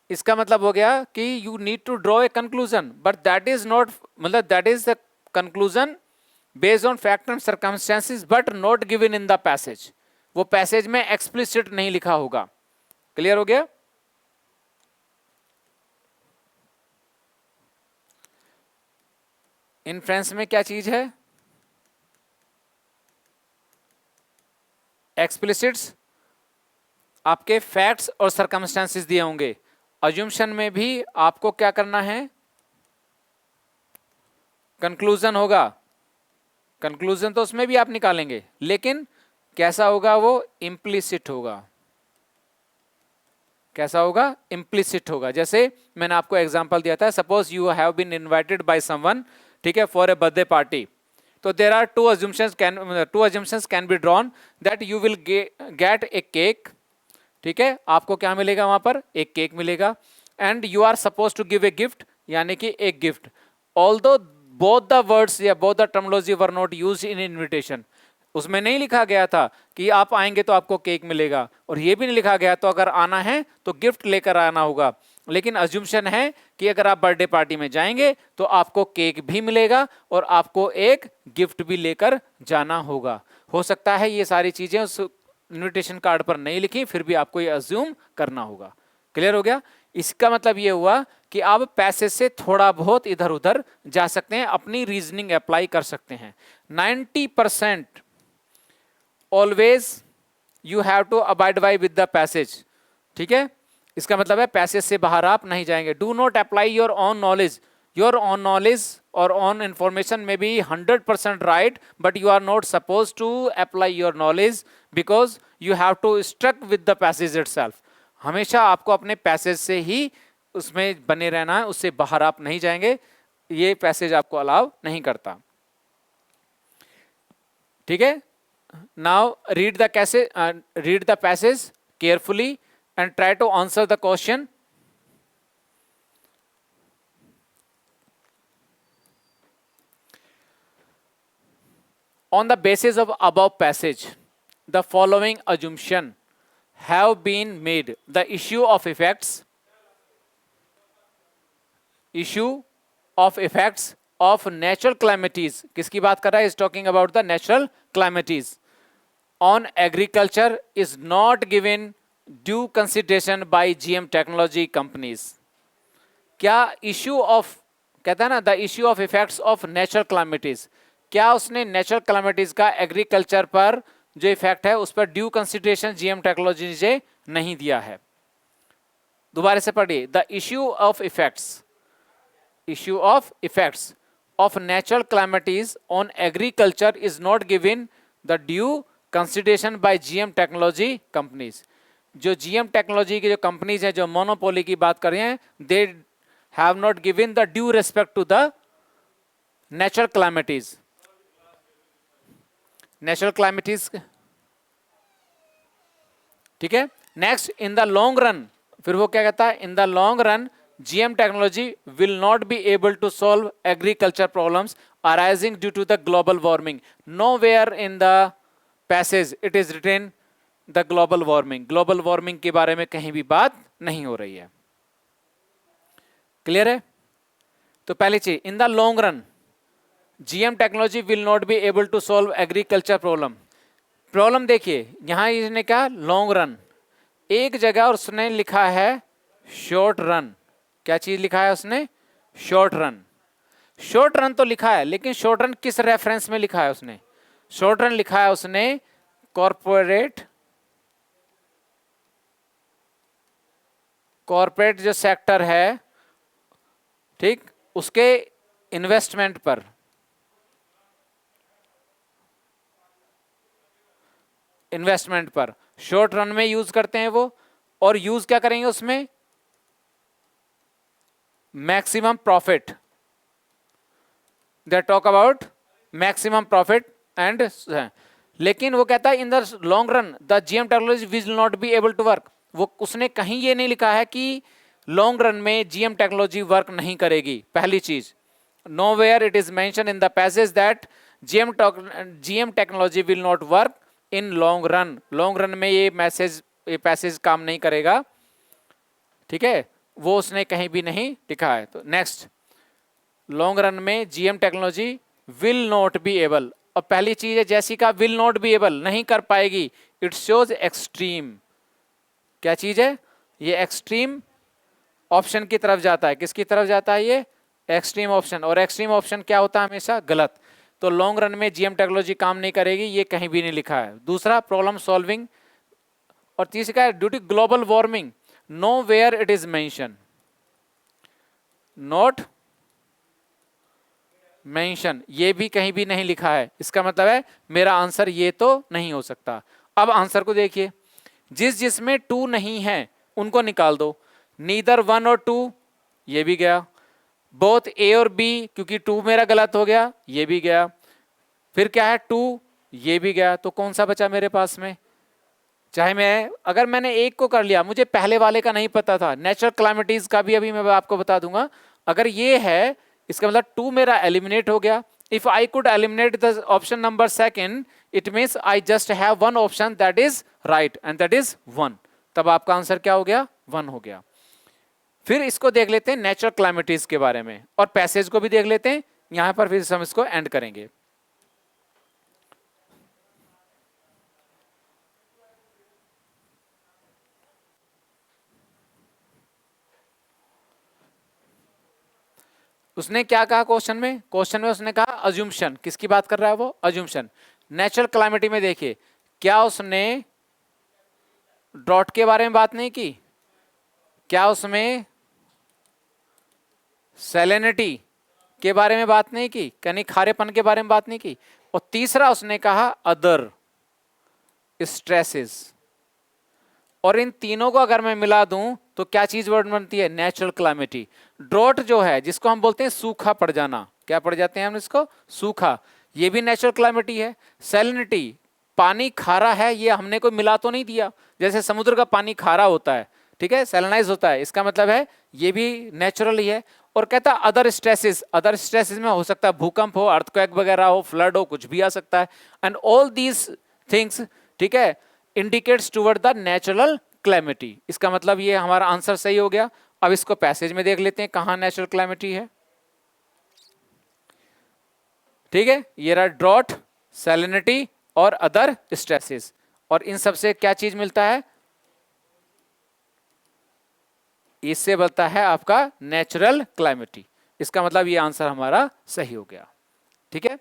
Speaker 1: इसका मतलब हो गया कि you need to draw a conclusion, but that is not, मतलब that is the conclusion based on fact and circumstances but not given in the passage. वो पैसेज में एक्सप्लिसिट नहीं लिखा होगा. क्लियर हो गया? इन्फ्रेंस में क्या चीज है? एक्सप्लिसिट्स आपके फैक्ट्स और सर्कमस्टेंसेस दिए होंगे. अज्यूमशन में भी आपको क्या करना है? कंक्लूजन होगा. कंक्लूजन तो उसमें भी आप निकालेंगे, लेकिन कैसा होगा? वो इम्प्लिसिट होगा. कैसा होगा? इम्प्लिसिट होगा. जैसे मैंने आपको एग्जांपल दिया था, suppose you have been invited by someone, ठीक है, फॉर ए बर्थडे पार्टी. तो there are two assumptions can be drawn that you will get a cake. ठीक है, आपको क्या मिलेगा? वहां पर एक केक मिलेगा. And you are suppose to give a gift, यानी कि एक gift. Although both the words या both the terminology were not used in invitation. उसमें नहीं लिखा गया था कि आप आएंगे तो आपको केक मिलेगा, और ये भी नहीं लिखा गया तो अगर आना है तो गिफ्ट लेकर आना होगा. लेकिन अज्यूमशन है कि अगर आप बर्थडे पार्टी में जाएंगे तो आपको केक भी मिलेगा और आपको एक गिफ्ट भी लेकर जाना होगा. हो सकता है ये सारी चीजें उस इनविटेशन कार्ड पर नहीं लिखी, फिर भी आपको ये अज्यूम करना होगा. क्लियर हो गया? इसका मतलब ये हुआ कि आप पैसेज से थोड़ा बहुत इधर उधर जा सकते हैं, अपनी रीजनिंग अप्लाई कर सकते हैं. 90% always you have to abide by with the passage. ठीक है, इसका मतलब है पैसेज से बाहर आप नहीं जाएंगे. Do not apply your on knowledge. Your on knowledge or on information may be 100% right, but you are not supposed to apply your knowledge because you have to stuck with the passage itself. हमेशा आपको अपने passage से ही उसमें बने रहना है, उससे बाहर आप नहीं जाएंगे. ये पैसेज आपको अलाउ नहीं करता. ठीक है, now read the passage carefully and try to answer the question. On the basis of above passage, the following assumption have been made. The issue of effects of natural calamities. किसकी बात कर रहा है? Is talking about the natural calamities on agriculture is not given due consideration by GM technology companies. क्या issue of, कहता है ना, the issue of effects of natural calamities, क्या उसने नेचुरल कैलामिटीज का एग्रीकल्चर पर जो इफेक्ट है उस पर ड्यू कंसिडरेशन जीएम टेक्नोलॉजी ने नहीं दिया है? दोबारा से पढ़िए. The issue of effects of natural calamities on agriculture is not given the due consideration by GM technology companies. जो जीएम टेक्नोलॉजी की जो कंपनीज हैं, जो मोनोपोली की बात कर रहे हैं, they have not given the due respect to the natural calamities. Natural calamities. ठीक है, next, in the long run, फिर वो क्या कहता है? In the long run GM technology will not be able to solve agriculture problems arising due to the global warming. Nowhere in the passage it is written the global warming. Global warming के बारे में कहीं भी बात नहीं हो रही है. क्लियर है? तो पहली चीज, in the long run GM technology will not be able to solve agriculture problem. Problem देखिए यहां इसने कहा लॉन्ग रन, एक जगह और उसने लिखा है शॉर्ट रन. क्या चीज लिखा है उसने? Short run. शॉर्ट रन तो लिखा है, लेकिन शॉर्ट रन किस रेफरेंस में लिखा है उसने? शॉर्ट रन लिखा है उसने कॉर्पोरेट जो सेक्टर है, ठीक, उसके इन्वेस्टमेंट पर. इन्वेस्टमेंट पर शॉर्ट रन में यूज करते हैं वो. और यूज क्या करेंगे उसमें? Maximum profit. They talk about maximum profit and. लेकिन वो कहता है in the long run the GM technology will not be able to work. वो उसने कहीं ये नहीं लिखा है कि लॉन्ग रन में GM टेक्नोलॉजी वर्क नहीं करेगी. पहली चीज, nowhere it is mentioned in the passage that GM technology will not work in long run. Long run में ये पैसेज काम नहीं करेगा. ठीक है, वो उसने कहीं भी नहीं लिखा है. तो नेक्स्ट, लॉन्ग रन में GM technology will not be able. और पहली चीज है जैसी का विल नॉट बी एबल, नहीं कर पाएगी. It shows extreme. क्या चीज है? ये एक्सट्रीम ऑप्शन की तरफ जाता है. किसकी तरफ जाता है? ये एक्सट्रीम ऑप्शन. और एक्सट्रीम ऑप्शन क्या होता है? हमेशा गलत. तो लॉन्ग रन में GM टेक्नोलॉजी काम नहीं करेगी, ये कहीं भी नहीं लिखा है. दूसरा, प्रॉब्लम सॉल्विंग. और तीसरा है due to global warming. Nowhere it is mention. Not mention, ये भी कहीं भी नहीं लिखा है. इसका मतलब है मेरा आंसर ये तो नहीं हो सकता. अब आंसर को देखिए, जिसमें 2 नहीं है उनको निकाल दो. नीदर 1 और 2, ये भी गया. बोथ A और B, क्योंकि 2 मेरा गलत हो गया, ये भी गया. फिर क्या है? 2, ये भी गया. तो कौन सा बचा मेरे पास में? चाहे मैं, अगर मैंने एक को कर लिया, मुझे पहले वाले का नहीं पता था, नेचुरल क्लाइमेटीज का भी अभी मैं आपको बता दूंगा. अगर ये है, इसका मतलब 2 मेरा एलिमिनेट हो गया. If I could eliminate the option number second, it means I just have one option that is right and that is 1. तब आपका आंसर क्या हो गया? 1 हो गया. फिर इसको देख लेते हैं नेचुरल क्लाइमेटीज के बारे में, और पैसेज को भी देख लेते हैं. यहां पर फिर हम इसको एंड करेंगे. उसने क्या कहा क्वेश्चन में? क्वेश्चन में उसने कहा अज्यूम्शन. किसकी बात कर रहा है वो? अज्यूम्शन. नेचुरल क्लाइमेटी में देखिए, क्या उसने ड्रॉट के बारे में बात नहीं की? क्या उसमें सैलिनिटी के बारे में बात नहीं की? यानी खारेपन के बारे में बात नहीं की? और तीसरा उसने कहा अदर स्ट्रेसेस. और इन तीनों को अगर मैं मिला दूं तो क्या चीज वर्ड बनती है? नेचुरल क्लाइमेटी. ड्रॉट जो है, जिसको हम बोलते हैं सूखा पड़ जाना, क्या पड़ जाते हैं हम इसको? सूखा. ये भी नेचुरल क्लाइमेटी है. सैलिनिटी, पानी खारा है, ये हमने कोई मिला तो नहीं दिया. जैसे समुद्र का पानी खारा होता है, ठीक है, सैलिनाइज होता है, इसका मतलब है ये भी नेचुरल ही है. और कहता है अदर स्ट्रेसेस. अदर स्ट्रेसेस में हो सकता है भूकंप हो, अर्थक्वेक वगैरह हो, फ्लड हो, कुछ भी आ सकता है. एंड ऑल दीज थिंग्स, ठीक है, इंडिकेट्स टुवर्ड द नेचुरल क्लाइमेटी. इसका मतलब ये हमारा आंसर सही हो गया. अब इसको पैसेज में देख लेते हैं कहां नेचुरल क्लाइमेटी है. ठीक है, ये रहा ड्रॉट, सैलिनिटी और अदर स्ट्रेसेस. और इन सब से क्या चीज मिलता है? इससे बनता है आपका नेचुरल क्लाइमेटी. इसका मतलब ये आंसर हमारा सही हो गया. ठीक है,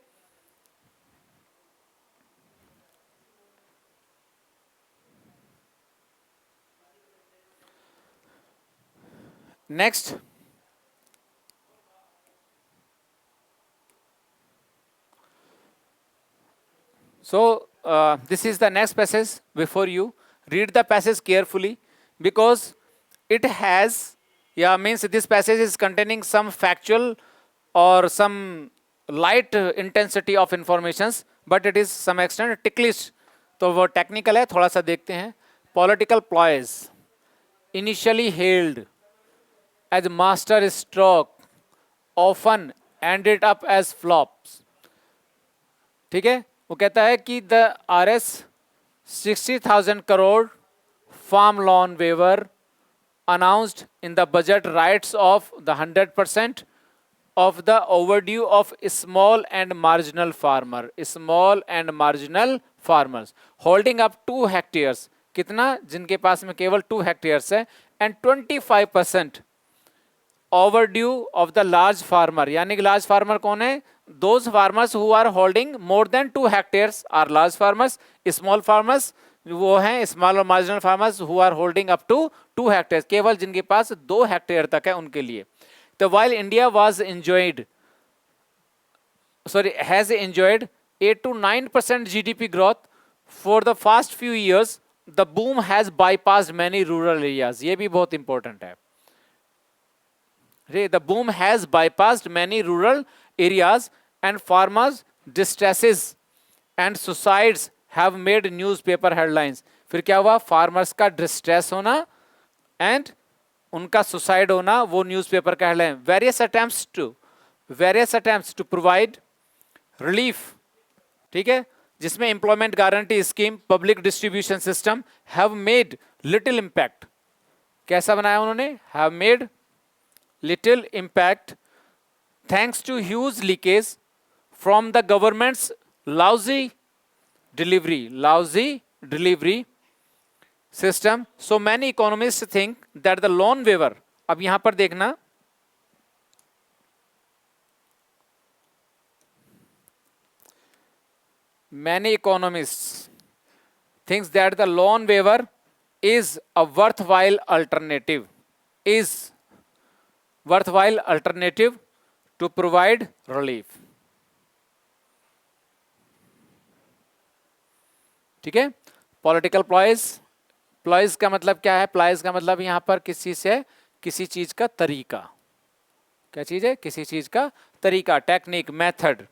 Speaker 1: next. So this is the next passage before you. Read the passage carefully because it has, means this passage is containing some factual or some light intensity of informations, but it is some extent ticklish. तो वो technical है, थोड़ा सा देखते हैं. Political ploys initially held as master stroke often ended up as flops. ठीक है, वो कहता है कि the RS 60,000 crore farm loan waiver announced in the budget writes off the 100% of the overdue of small and marginal farmers holding up 2 hectares. कितना? जिनके पास में केवल 2 hectares है, and 25% overdue of the large farmer. यानी कि large farmer कौन है? Those farmers who are holding more than 2 hectares are large farmers. Small farmers वो हैं small और marginal farmers who are holding up to 2 hectares. केवल जिनके पास 2 हेक्टेयर तक है उनके लिए. तो while India has enjoyed 8 to 9% GDP growth for the past few years, the boom has bypassed many rural areas. ये भी बहुत important है. The boom has bypassed many rural areas and farmers' distresses and suicides have made newspaper headlines. फिर क्या हुआ? Farmers का distress होना and उनका suicide होना वो newspaper का headline. Various attempts to provide relief, ठीक है, जिसमें employment guarantee scheme, public distribution system have made little impact. कैसा बनाया उन्होंने? Have made little impact thanks to huge leakage from the government's lousy delivery system. So many economists think that the loan waiver, अब यहां पर देखना, many economists thinks that the loan waiver is a worthwhile alternative to provide relief. ठीक है. Political प्लॉयज का मतलब क्या है? प्लॉयज का मतलब यहां पर किसी चीज का तरीका. क्या चीज है? किसी चीज का तरीका, टेक्निक, मेथड.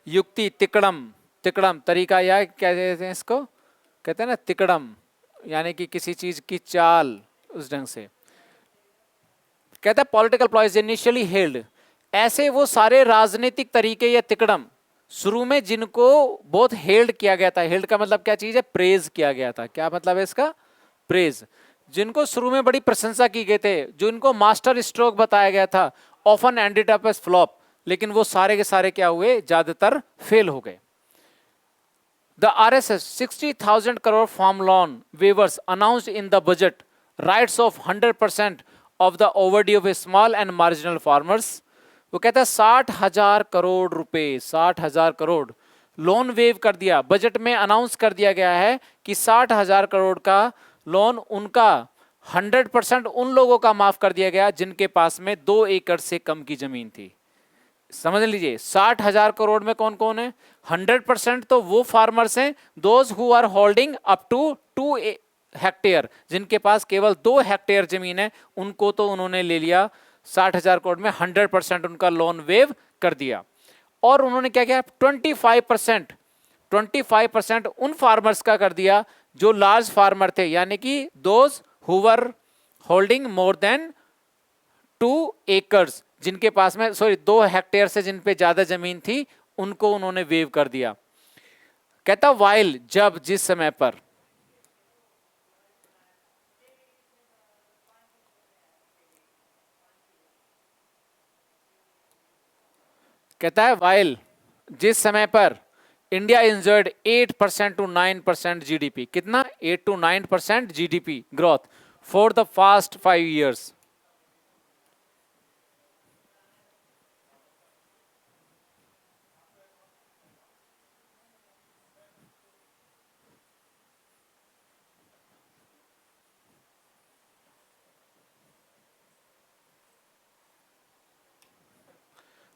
Speaker 1: युक्ति, तिकड़म तरीका, या क्या कहते हैं इसको? कहते हैं ना तिकड़म, यानी कि किसी चीज की चाल उस ढंग से. कहता है पॉलिटिकल प्लॉयज इनिशियली हेल्ड, ऐसे वो सारे राजनीतिक तरीके या तिकड़म शुरू में जिनको बहुत हेल्ड किया गया था. हेल्ड का मतलब क्या चीज है? प्रेज किया गया था. क्या मतलब है इसका? प्रेज. जिनको शुरू में बड़ी प्रशंसा की गए थे, जो इनको मास्टर स्ट्रोक बताया गया था, often ended up as flop, लेकिन वो सारे के सारे क्या हुए? ज्यादातर फेल हो गए. The RSS 60,000 crore farm loan waivers announced in the budget writes off 100% of the overdue of small and marginal farmers. वो कहता है 60,000 करोड़ रुपए, 60,000 करोड़ लोन वेव कर दिया. बजट में अनाउंस कर दिया गया है कि 60,000 करोड़ का लोन उनका 100% उन लोगों का माफ कर दिया गया जिनके पास में 2 एकड़ से कम की जमीन थी. समझ लीजिए, 60,000 करोड़ में कौन कौन है? 100% तो वो फार्मर्स हैं, those who are holding up to 2 hectare, जिनके पास केवल 2 हेक्टेयर जमीन है, उनको तो उन्होंने ले लिया 60,000 करोड़ में, 100% उनका लोन वेव कर दिया. और उन्होंने क्या किया? 25% उन फार्मर्स का कर दिया जो लार्ज फार्मर थे, यानी कि those who were holding more than 2 acres, जिनके पास में 2 हेक्टेयर से जिन पे ज्यादा जमीन थी, उनको उन्होंने वेव कर दिया. कहता वाइल, जब, जिस समय पर, कहता है वाइल, जिस समय पर इंडिया इंजॉयड 8% to 9% GDP. कितना? 8 to 9% GDP growth for the past 5 years.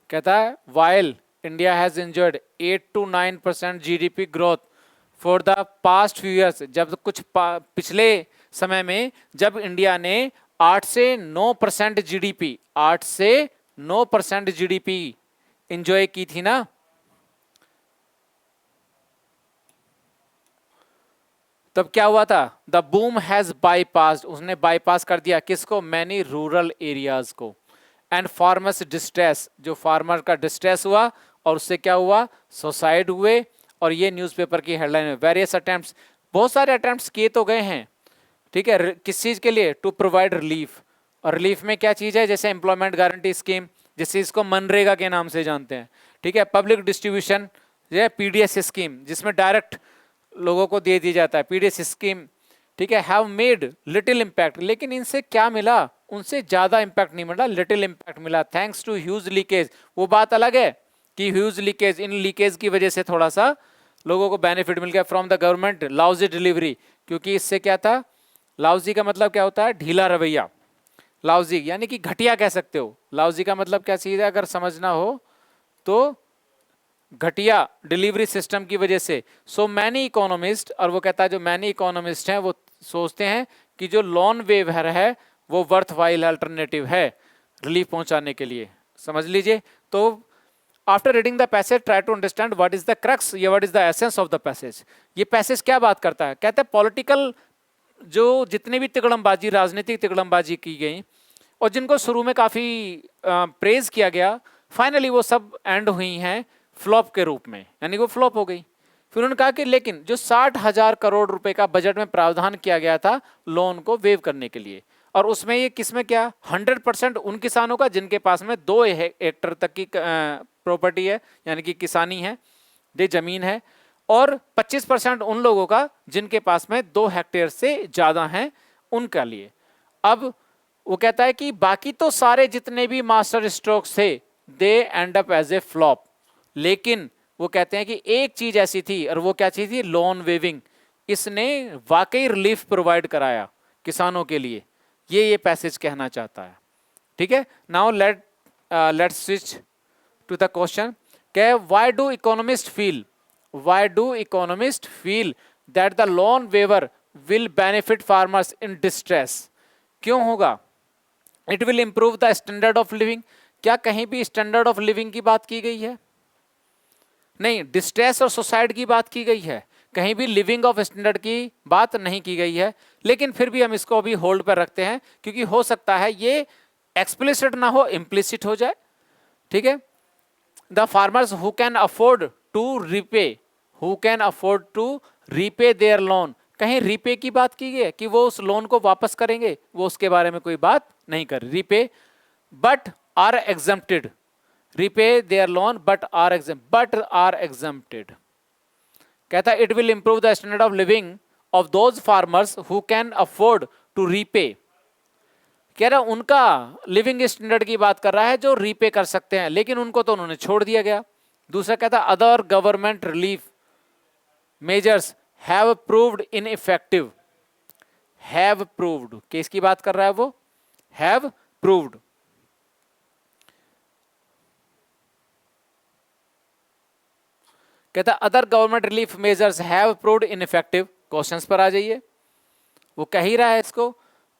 Speaker 1: कहता है while India has enjoyed 8 to 9% GDP growth for the past few years. जब कुछ पिछले समय में जब इंडिया ने 8 से 9% GDP, 8 से 9% GDP एंजॉय की थी ना, तब क्या हुआ था, द बूम हैज बाईपास, उसने बाईपास कर दिया किसको, मैनी रूरल एरियाज को, एंड फार्मर्स डिस्ट्रेस, जो फार्मर का डिस्ट्रेस हुआ और उससे क्या हुआ, सुसाइड हुए। और ये न्यूज़पेपर की हेडलाइन है, वेरियस अटेम्प्ट्स, बहुत सारे अटेम्प्ट्स किए तो गए हैं, ठीक है, किस चीज के लिए, टू प्रोवाइड रिलीफ। और रिलीफ में क्या चीज है, जैसे एम्प्लॉयमेंट गारंटी स्कीम, जिस चीज को मनरेगा के नाम से जानते हैं, ठीक है, पब्लिक डिस्ट्रीब्यूशन, ये पीडीएस स्कीम जिसमें डायरेक्ट लोगों को दे दिया जाता है, पीडीएस स्कीम, ठीक है, हैव मेड लिटिल इम्पैक्ट, लेकिन इनसे क्या मिला, उनसे ज्यादा इम्पैक्ट नहीं मिला, लिटिल इम्पैक्ट मिला, थैंक्स टू ह्यूज लीकेज। वो बात अलग है कि ह्यूज लीकेज, इन लीकेज की वजह से थोड़ा सा लोगों को बेनिफिट मिल गया, from the government lousy delivery, क्योंकि इससे क्या था, लाउजी का मतलब क्या होता है, ढीला रवैया, लाउजी यानी कि घटिया कह सकते हो, लाउजी का मतलब क्या चीज है अगर समझना हो तो, घटिया डिलीवरी सिस्टम की वजह से। सो मैनी इकोनॉमिस्ट, और वो कहता है जो मैनी इकोनॉमिस्ट हैं वो सोचते हैं कि जो लोन वेवर है वो वर्थ वाइल अल्टरनेटिव है रिलीफ पहुंचाने के लिए, समझ लीजिए। तो after reading the passage try to understand what is the crux या what is the essence of the passage. ये पैसेज क्या बात करता है, कहते हैं पॉलिटिकल जो जितने भी तिकड़मबाजी, राजनीतिक तिकड़मबाजी की गई और जिनको शुरू में काफी प्रेज किया गया, फाइनली वो सब एंड हुई हैं फ्लॉप के रूप में, यानी वो फ्लॉप हो गई। फिर उन्होंने कहा कि लेकिन जो 60,000 करोड़ रुपए का बजट में प्रावधान किया गया था लोन को वेव करने के लिए, और उसमें ये किसमें क्या, 100% उन किसानों का जिनके पास में 2 हेक्टर तक की प्रॉपर्टी है, यानी कि किसानी है, ये जमीन है, और 25% उन लोगों का जिनके पास में 2 हेक्टेयर से ज्यादा हैं उनका लिए। अब वो कहता है कि बाकी तो सारे जितने भी मास्टर स्ट्रोक्स थे they end up as a flop, लेकिन वो कहते हैं कि एक चीज ऐसी थी, और वो क्या चीज थी, लोन वेविंग, इसने वाकई रिलीफ प्रोवाइड कराया किसानों के लिए, ये पैसेज कहना चाहता है, ठीक है। Now let's switch to the question, क्या why do economist feel, why do economist feel that the loan waiver will benefit farmers in distress, क्यों होगा, it will improve the standard of living, क्या कहीं भी स्टैंडर्ड ऑफ लिविंग की बात की गई है, नहीं, डिस्ट्रेस और सुसाइड की बात की गई है, कहीं भी लिविंग ऑफ स्टैंडर्ड की बात नहीं की गई है। लेकिन फिर भी हम इसको अभी होल्ड पर रखते हैं क्योंकि हो सकता है ये एक्सप्लिसिट ना हो, इम्प्लिसिट हो जाए, ठीक है। The farmers who can afford to repay, who can afford to repay their loan, कहीं रीपे की बात की गई है कि वो उस लोन को वापस करेंगे, वो उसके बारे में कोई बात नहीं कर repay, but are exempted, repay their loan but are exempted, कहता है it will improve the standard of living of those farmers who can afford to repay, कह रहा उनका लिविंग स्टैंडर्ड की बात कर रहा है जो रीपे कर सकते हैं, लेकिन उनको तो उन्होंने छोड़ दिया गया। दूसरा कहता है other government relief measures have proved ineffective, have proved किसकी बात कर रहा है वो, हैव प्रूव्ड, कहता other government relief measures have proved ineffective. Questions पर आ जाइए, वो कह ही रहा है इसको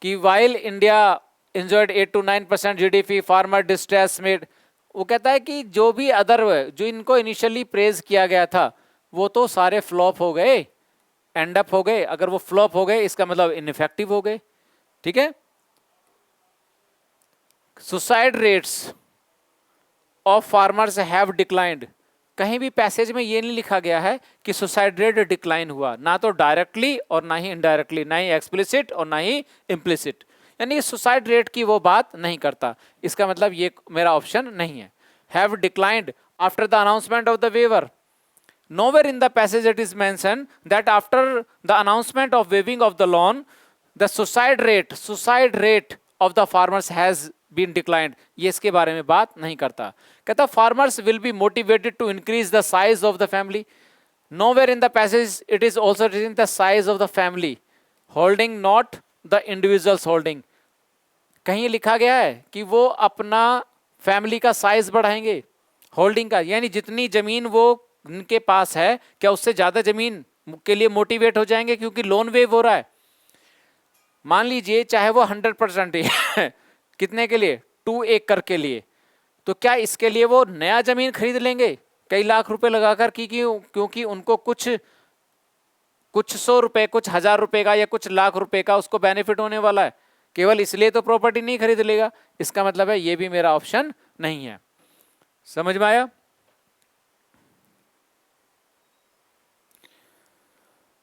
Speaker 1: कि while India enjoyed 8 to 9% GDP farmer distress made, वो कहता है कि जो भी अदर जो इनको इनिशियली प्रेज किया गया था वो तो सारे फ्लॉप हो गए, एंड अप हो गए, अगर वो फ्लॉप हो गए इसका मतलब इनइफेक्टिव हो गए, ठीक है। Suicide rates of farmers have declined, कहीं भी पैसेज में ये नहीं लिखा गया है कि सुसाइड रेट डिक्लाइन हुआ, ना तो डायरेक्टली और ना ही इनडायरेक्टली, ना ही एक्सप्लिसिट और ना ही इम्प्लिसिट, यानी सुसाइड रेट की वो बात नहीं करता, इसका मतलब ये मेरा ऑप्शन नहीं है। Have declined after the announcement of the waiver, nowhere in the passage it is mentioned that after the announcement of waiving of the loan the suicide rate of the farmers has been declined, ये इसके बारे में बात नहीं करता। कहता farmers will be motivated to increase the size of the family, nowhere in the passage it is also written the size of the family holding, not the individuals holding, कहीं लिखा गया है कि वो अपना फैमिली का साइज बढ़ाएंगे, holding का यानी जितनी जमीन वो उनके पास है क्या उससे ज्यादा जमीन के लिए मोटिवेट हो जाएंगे क्योंकि लोन वेव हो रहा है। मान लीजिए चाहे वो 100% ही कितने के लिए, 2 एकड़ के लिए, तो क्या इसके लिए वो नया जमीन खरीद लेंगे कई लाख रुपए लगाकर क्योंकि उनको कुछ कुछ 100 रुपए, कुछ 1000 रुपए का या कुछ लाख रुपए का उसको बेनिफिट होने वाला है, केवल इसलिए तो प्रॉपर्टी नहीं खरीद लेगा। इसका मतलब है ये भी मेरा ऑप्शन नहीं है। समझ में आया?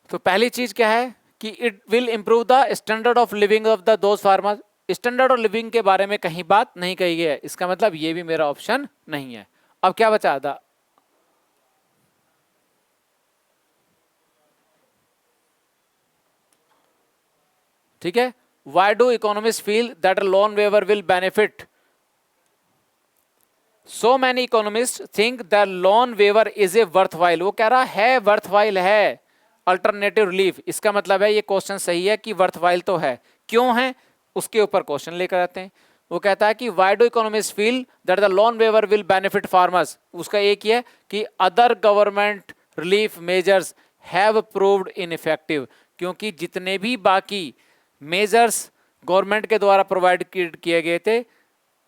Speaker 1: तो पहली चीज क्या है कि it will improve the standard of living of the those farmers. Standard of living के बारे में कहीं बात नहीं कही गई है, इसका मतलब ये भी मेरा ऑप्शन नहीं है। अब क्या बचा था? ठीक है, why do economist feel that a loan waiver will benefit? So many economist think the loan waiver is a worthwhile. वो कह रहा है वर्थवाइल है अल्टरनेटिव रिलीफ। इसका मतलब है ये क्वेश्चन सही है कि वर्थवाइल तो है, क्यों है उसके ऊपर क्वेश्चन लेकर आते हैं। वो कहता है कि why do economist feel that the loan waiver will benefit farmers. उसका एक ही है कि other government relief measures have proved ineffective, क्योंकि जितने भी बाकी मेजर्स गवर्नमेंट के द्वारा प्रोवाइड किए गए थे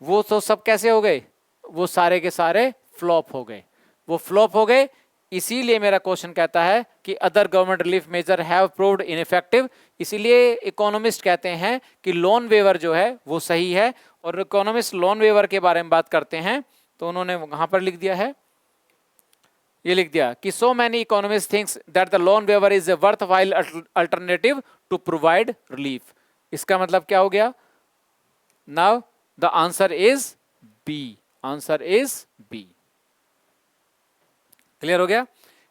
Speaker 1: वो तो सब कैसे हो गए? वो सारे के सारे फ्लॉप हो गए, वो फ्लॉप हो गए। इसीलिए मेरा क्वेश्चन कहता है कि other government relief measure have proved ineffective. इसीलिए इकोनॉमिस्ट कहते हैं कि लोन वेवर जो है वो सही है। और इकोनॉमिस्ट लोन वेवर के बारे में बात करते हैं तो उन्होंने वहां पर लिख दिया है, ये लिख दिया कि so many economist thinks that the loan waiver is a worthwhile alternative to provide relief. इसका मतलब क्या हो गया? Now the answer is B. Answer is B. Clear हो गया?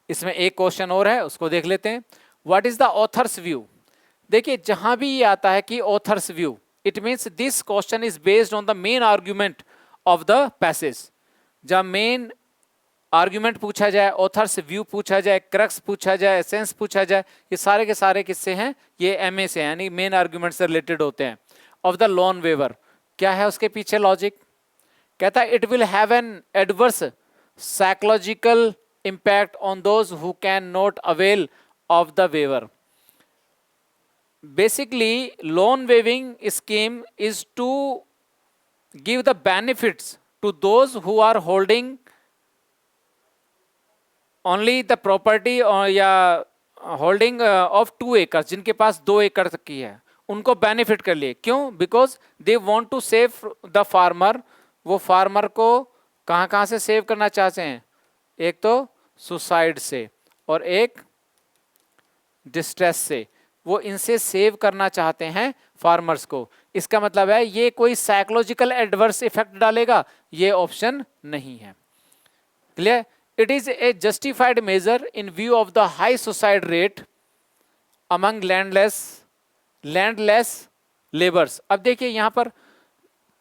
Speaker 1: इसमें एक क्वेश्चन और है, उसको देख लेते हैं। What is the author's view? देखिए जहां भी ये आता है कि authors view, it means this question is based on the main argument of the passage. जब मेन आर्ग्यूमेंट पूछा जाए, ऑथर्स व्यू पूछा जाए, क्रक्स पूछा जाए, एसेंस पूछा जाए, ये सारे के सारे किससे हैं? ये एमए से, यानी मेन आर्ग्यूमेंट से रिलेटेड होते हैं। ऑफ द लोन वेवर क्या है उसके पीछे लॉजिक? कहता है it will have an adverse psychological impact on those who can not avail of the waiver. Basically, loan waiving scheme is to give the benefits to those who are holding only the property or या holding of 2 acres, जिनके पास 2 एकड़ तक की है, उनको benefit कर लिए। क्यों? Because they want to save the farmer. वो फार्मर को कहाँ कहाँ से सेव करना चाहते हैं? एक तो सुसाइड से और एक डिस्ट्रेस से। वो इनसे सेव करना चाहते हैं फार्मर्स को। इसका मतलब है ये कोई साइकोलॉजिकल एडवर्स इफेक्ट डालेगा, ये ऑप्शन नहीं है। Clear? It is a justified measure in view of the high suicide rate among landless labours. अब देखिए यहां पर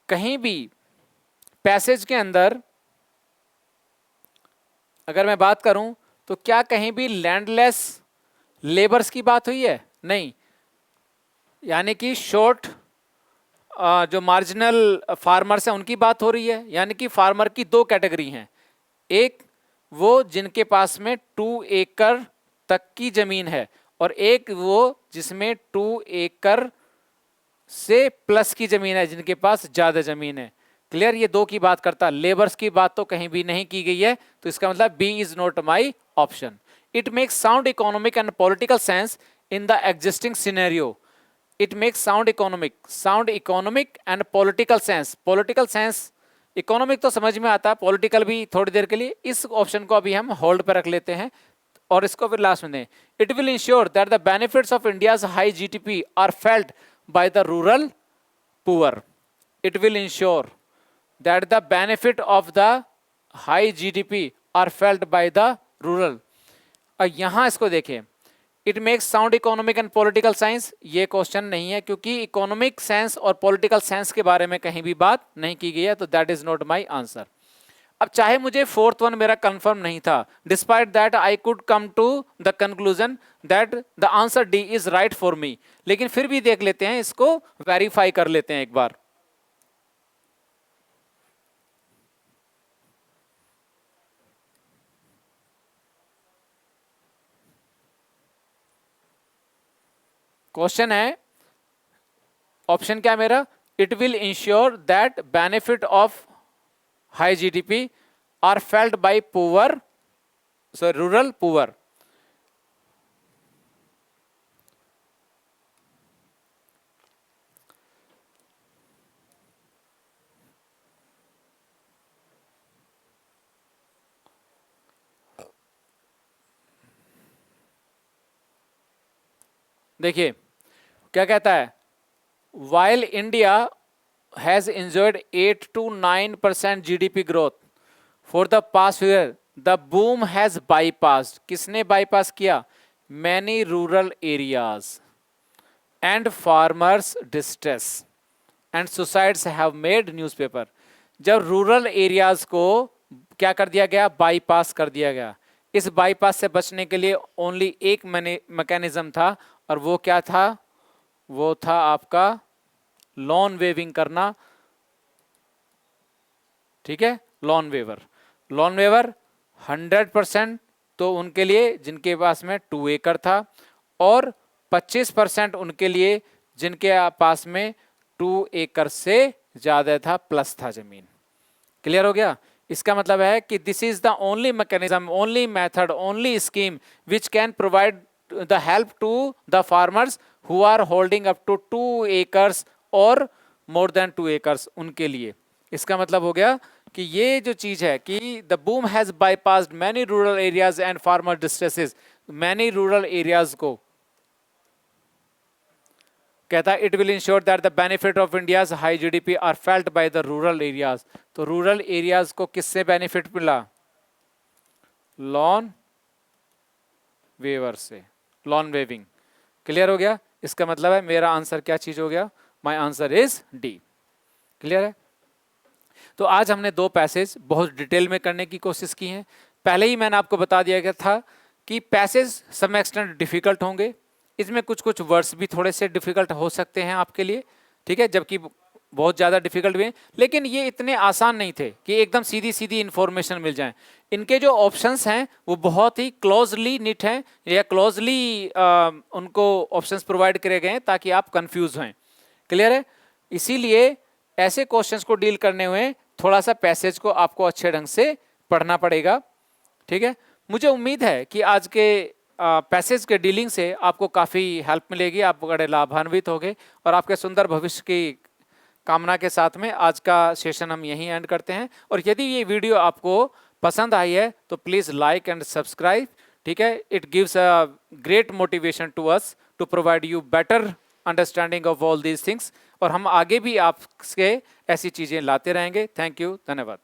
Speaker 1: कहीं भी पैसेज के अंदर अगर मैं बात करूं तो क्या कहीं भी लैंडलेस लेबर्स की बात हुई है? नहीं। यानी कि शॉर्ट जो मार्जिनल फार्मर्स हैं उनकी बात हो रही है। यानी कि फार्मर की 2 कैटेगरी हैं, एक वो जिनके पास में 2 एकड़ तक की जमीन है और एक वो जिसमें 2 एकड़ से प्लस की जमीन है, जिनके पास ज्यादा जमीन है। क्लियर? ये 2 की बात करता, लेबर्स की बात तो कहीं भी नहीं की गई है। तो इसका मतलब B is not my option. It makes sound economic and political sense in the existing scenario. It makes sound economic and political sense. Political sense, economic तो समझ में आता है, पॉलिटिकल भी थोड़ी देर के लिए। इस ऑप्शन को अभी हम होल्ड पर रख लेते हैं और इसको फिर लास्ट में दें। It will ensure that the benefits of India's high GDP are felt by the rural poor. It will ensure that the benefit of the high GDP are felt by the rural। और यहां इसको देखें, it makes sound economic and political science, ये question नहीं है क्योंकि economic sense और political sense के बारे में कहीं भी बात नहीं की गई है। तो that is not my answer. अब चाहे मुझे 4th वन मेरा कंफर्म नहीं था, despite that I could come to the conclusion that the answer D is right for me, लेकिन फिर भी देख लेते हैं, इसको वेरीफाई कर लेते हैं एक बार। क्वेश्चन है, ऑप्शन क्या है मेरा? It will ensure that benefit of high GDP are felt by poor, rural poor. देखिए क्या कहता है, while India has enjoyed 8 to 9% GDP growth for the past year, the boom has bypassed. किसने bypass किया? Many rural areas and farmers distress and societies have made newspaper. जब rural areas को क्या कर दिया गया? बाईपास कर दिया गया। इस बाईपास से बचने के लिए ओनली एक मैकेनिज्म था, और वो क्या था? वो था आपका लॉन वेविंग करना। ठीक है, लॉन वेवर। लॉन वेवर 100% तो उनके लिए जिनके पास में 2 एकड़ था, और 25% उनके लिए जिनके पास में 2 एकड़ से ज्यादा था, प्लस था जमीन। क्लियर हो गया? इसका मतलब है कि this is the only mechanism, only method, only scheme which can provide the help to the farmers who are holding up to 2 acres और मोर देन 2 एकर्स, उनके लिए। इसका मतलब हो गया कि ये जो चीज है कि the boom has bypassed many rural areas and farmer distresses, many rural areas को कहता है it will ensure that the benefit of India's high GDP are felt by the rural areas. तो रूरल एरियाज को किससे benefit मिला? Loan waiver से, loan waiving. Clear हो गया? इसका मतलब है मेरा आंसर क्या चीज हो गया? My answer is D. Clear है? तो आज हमने 2 पैसेज बहुत डिटेल में करने की कोशिश की है। पहले ही मैंने आपको बता दिया गया था कि पैसेज सम एक्सटेंट डिफिकल्ट होंगे, इसमें कुछ कुछ वर्ड्स भी थोड़े से डिफिकल्ट हो सकते हैं आपके लिए, ठीक है, जबकि बहुत ज़्यादा डिफिकल्ट भी हैं, लेकिन ये इतने आसान नहीं थे कि एकदम सीधी सीधी इंफॉर्मेशन मिल जाए। इनके जो ऑप्शंस हैं वो बहुत ही क्लोजली निट हैं, या क्लोजली उनको ऑप्शंस प्रोवाइड करे गए हैं ताकि आप कंफ्यूज हों। क्लियर है? इसीलिए ऐसे क्वेश्चंस को डील करने हुए थोड़ा सा पैसेज को आपको अच्छे ढंग से पढ़ना पड़ेगा। ठीक है, मुझे उम्मीद है कि आज के पैसेज के डीलिंग से आपको काफ़ी हेल्प मिलेगी, आप बड़े लाभान्वित होंगे, और आपके सुंदर भविष्य की कामना के साथ में आज का सेशन हम यहीं एंड करते हैं। और यदि ये वीडियो आपको पसंद आई है तो प्लीज़ लाइक एंड सब्सक्राइब। ठीक है, it gives a great motivation to us to provide you better understanding of all these things, और हम आगे भी आपके ऐसी चीज़ें लाते रहेंगे। थैंक यू, धन्यवाद।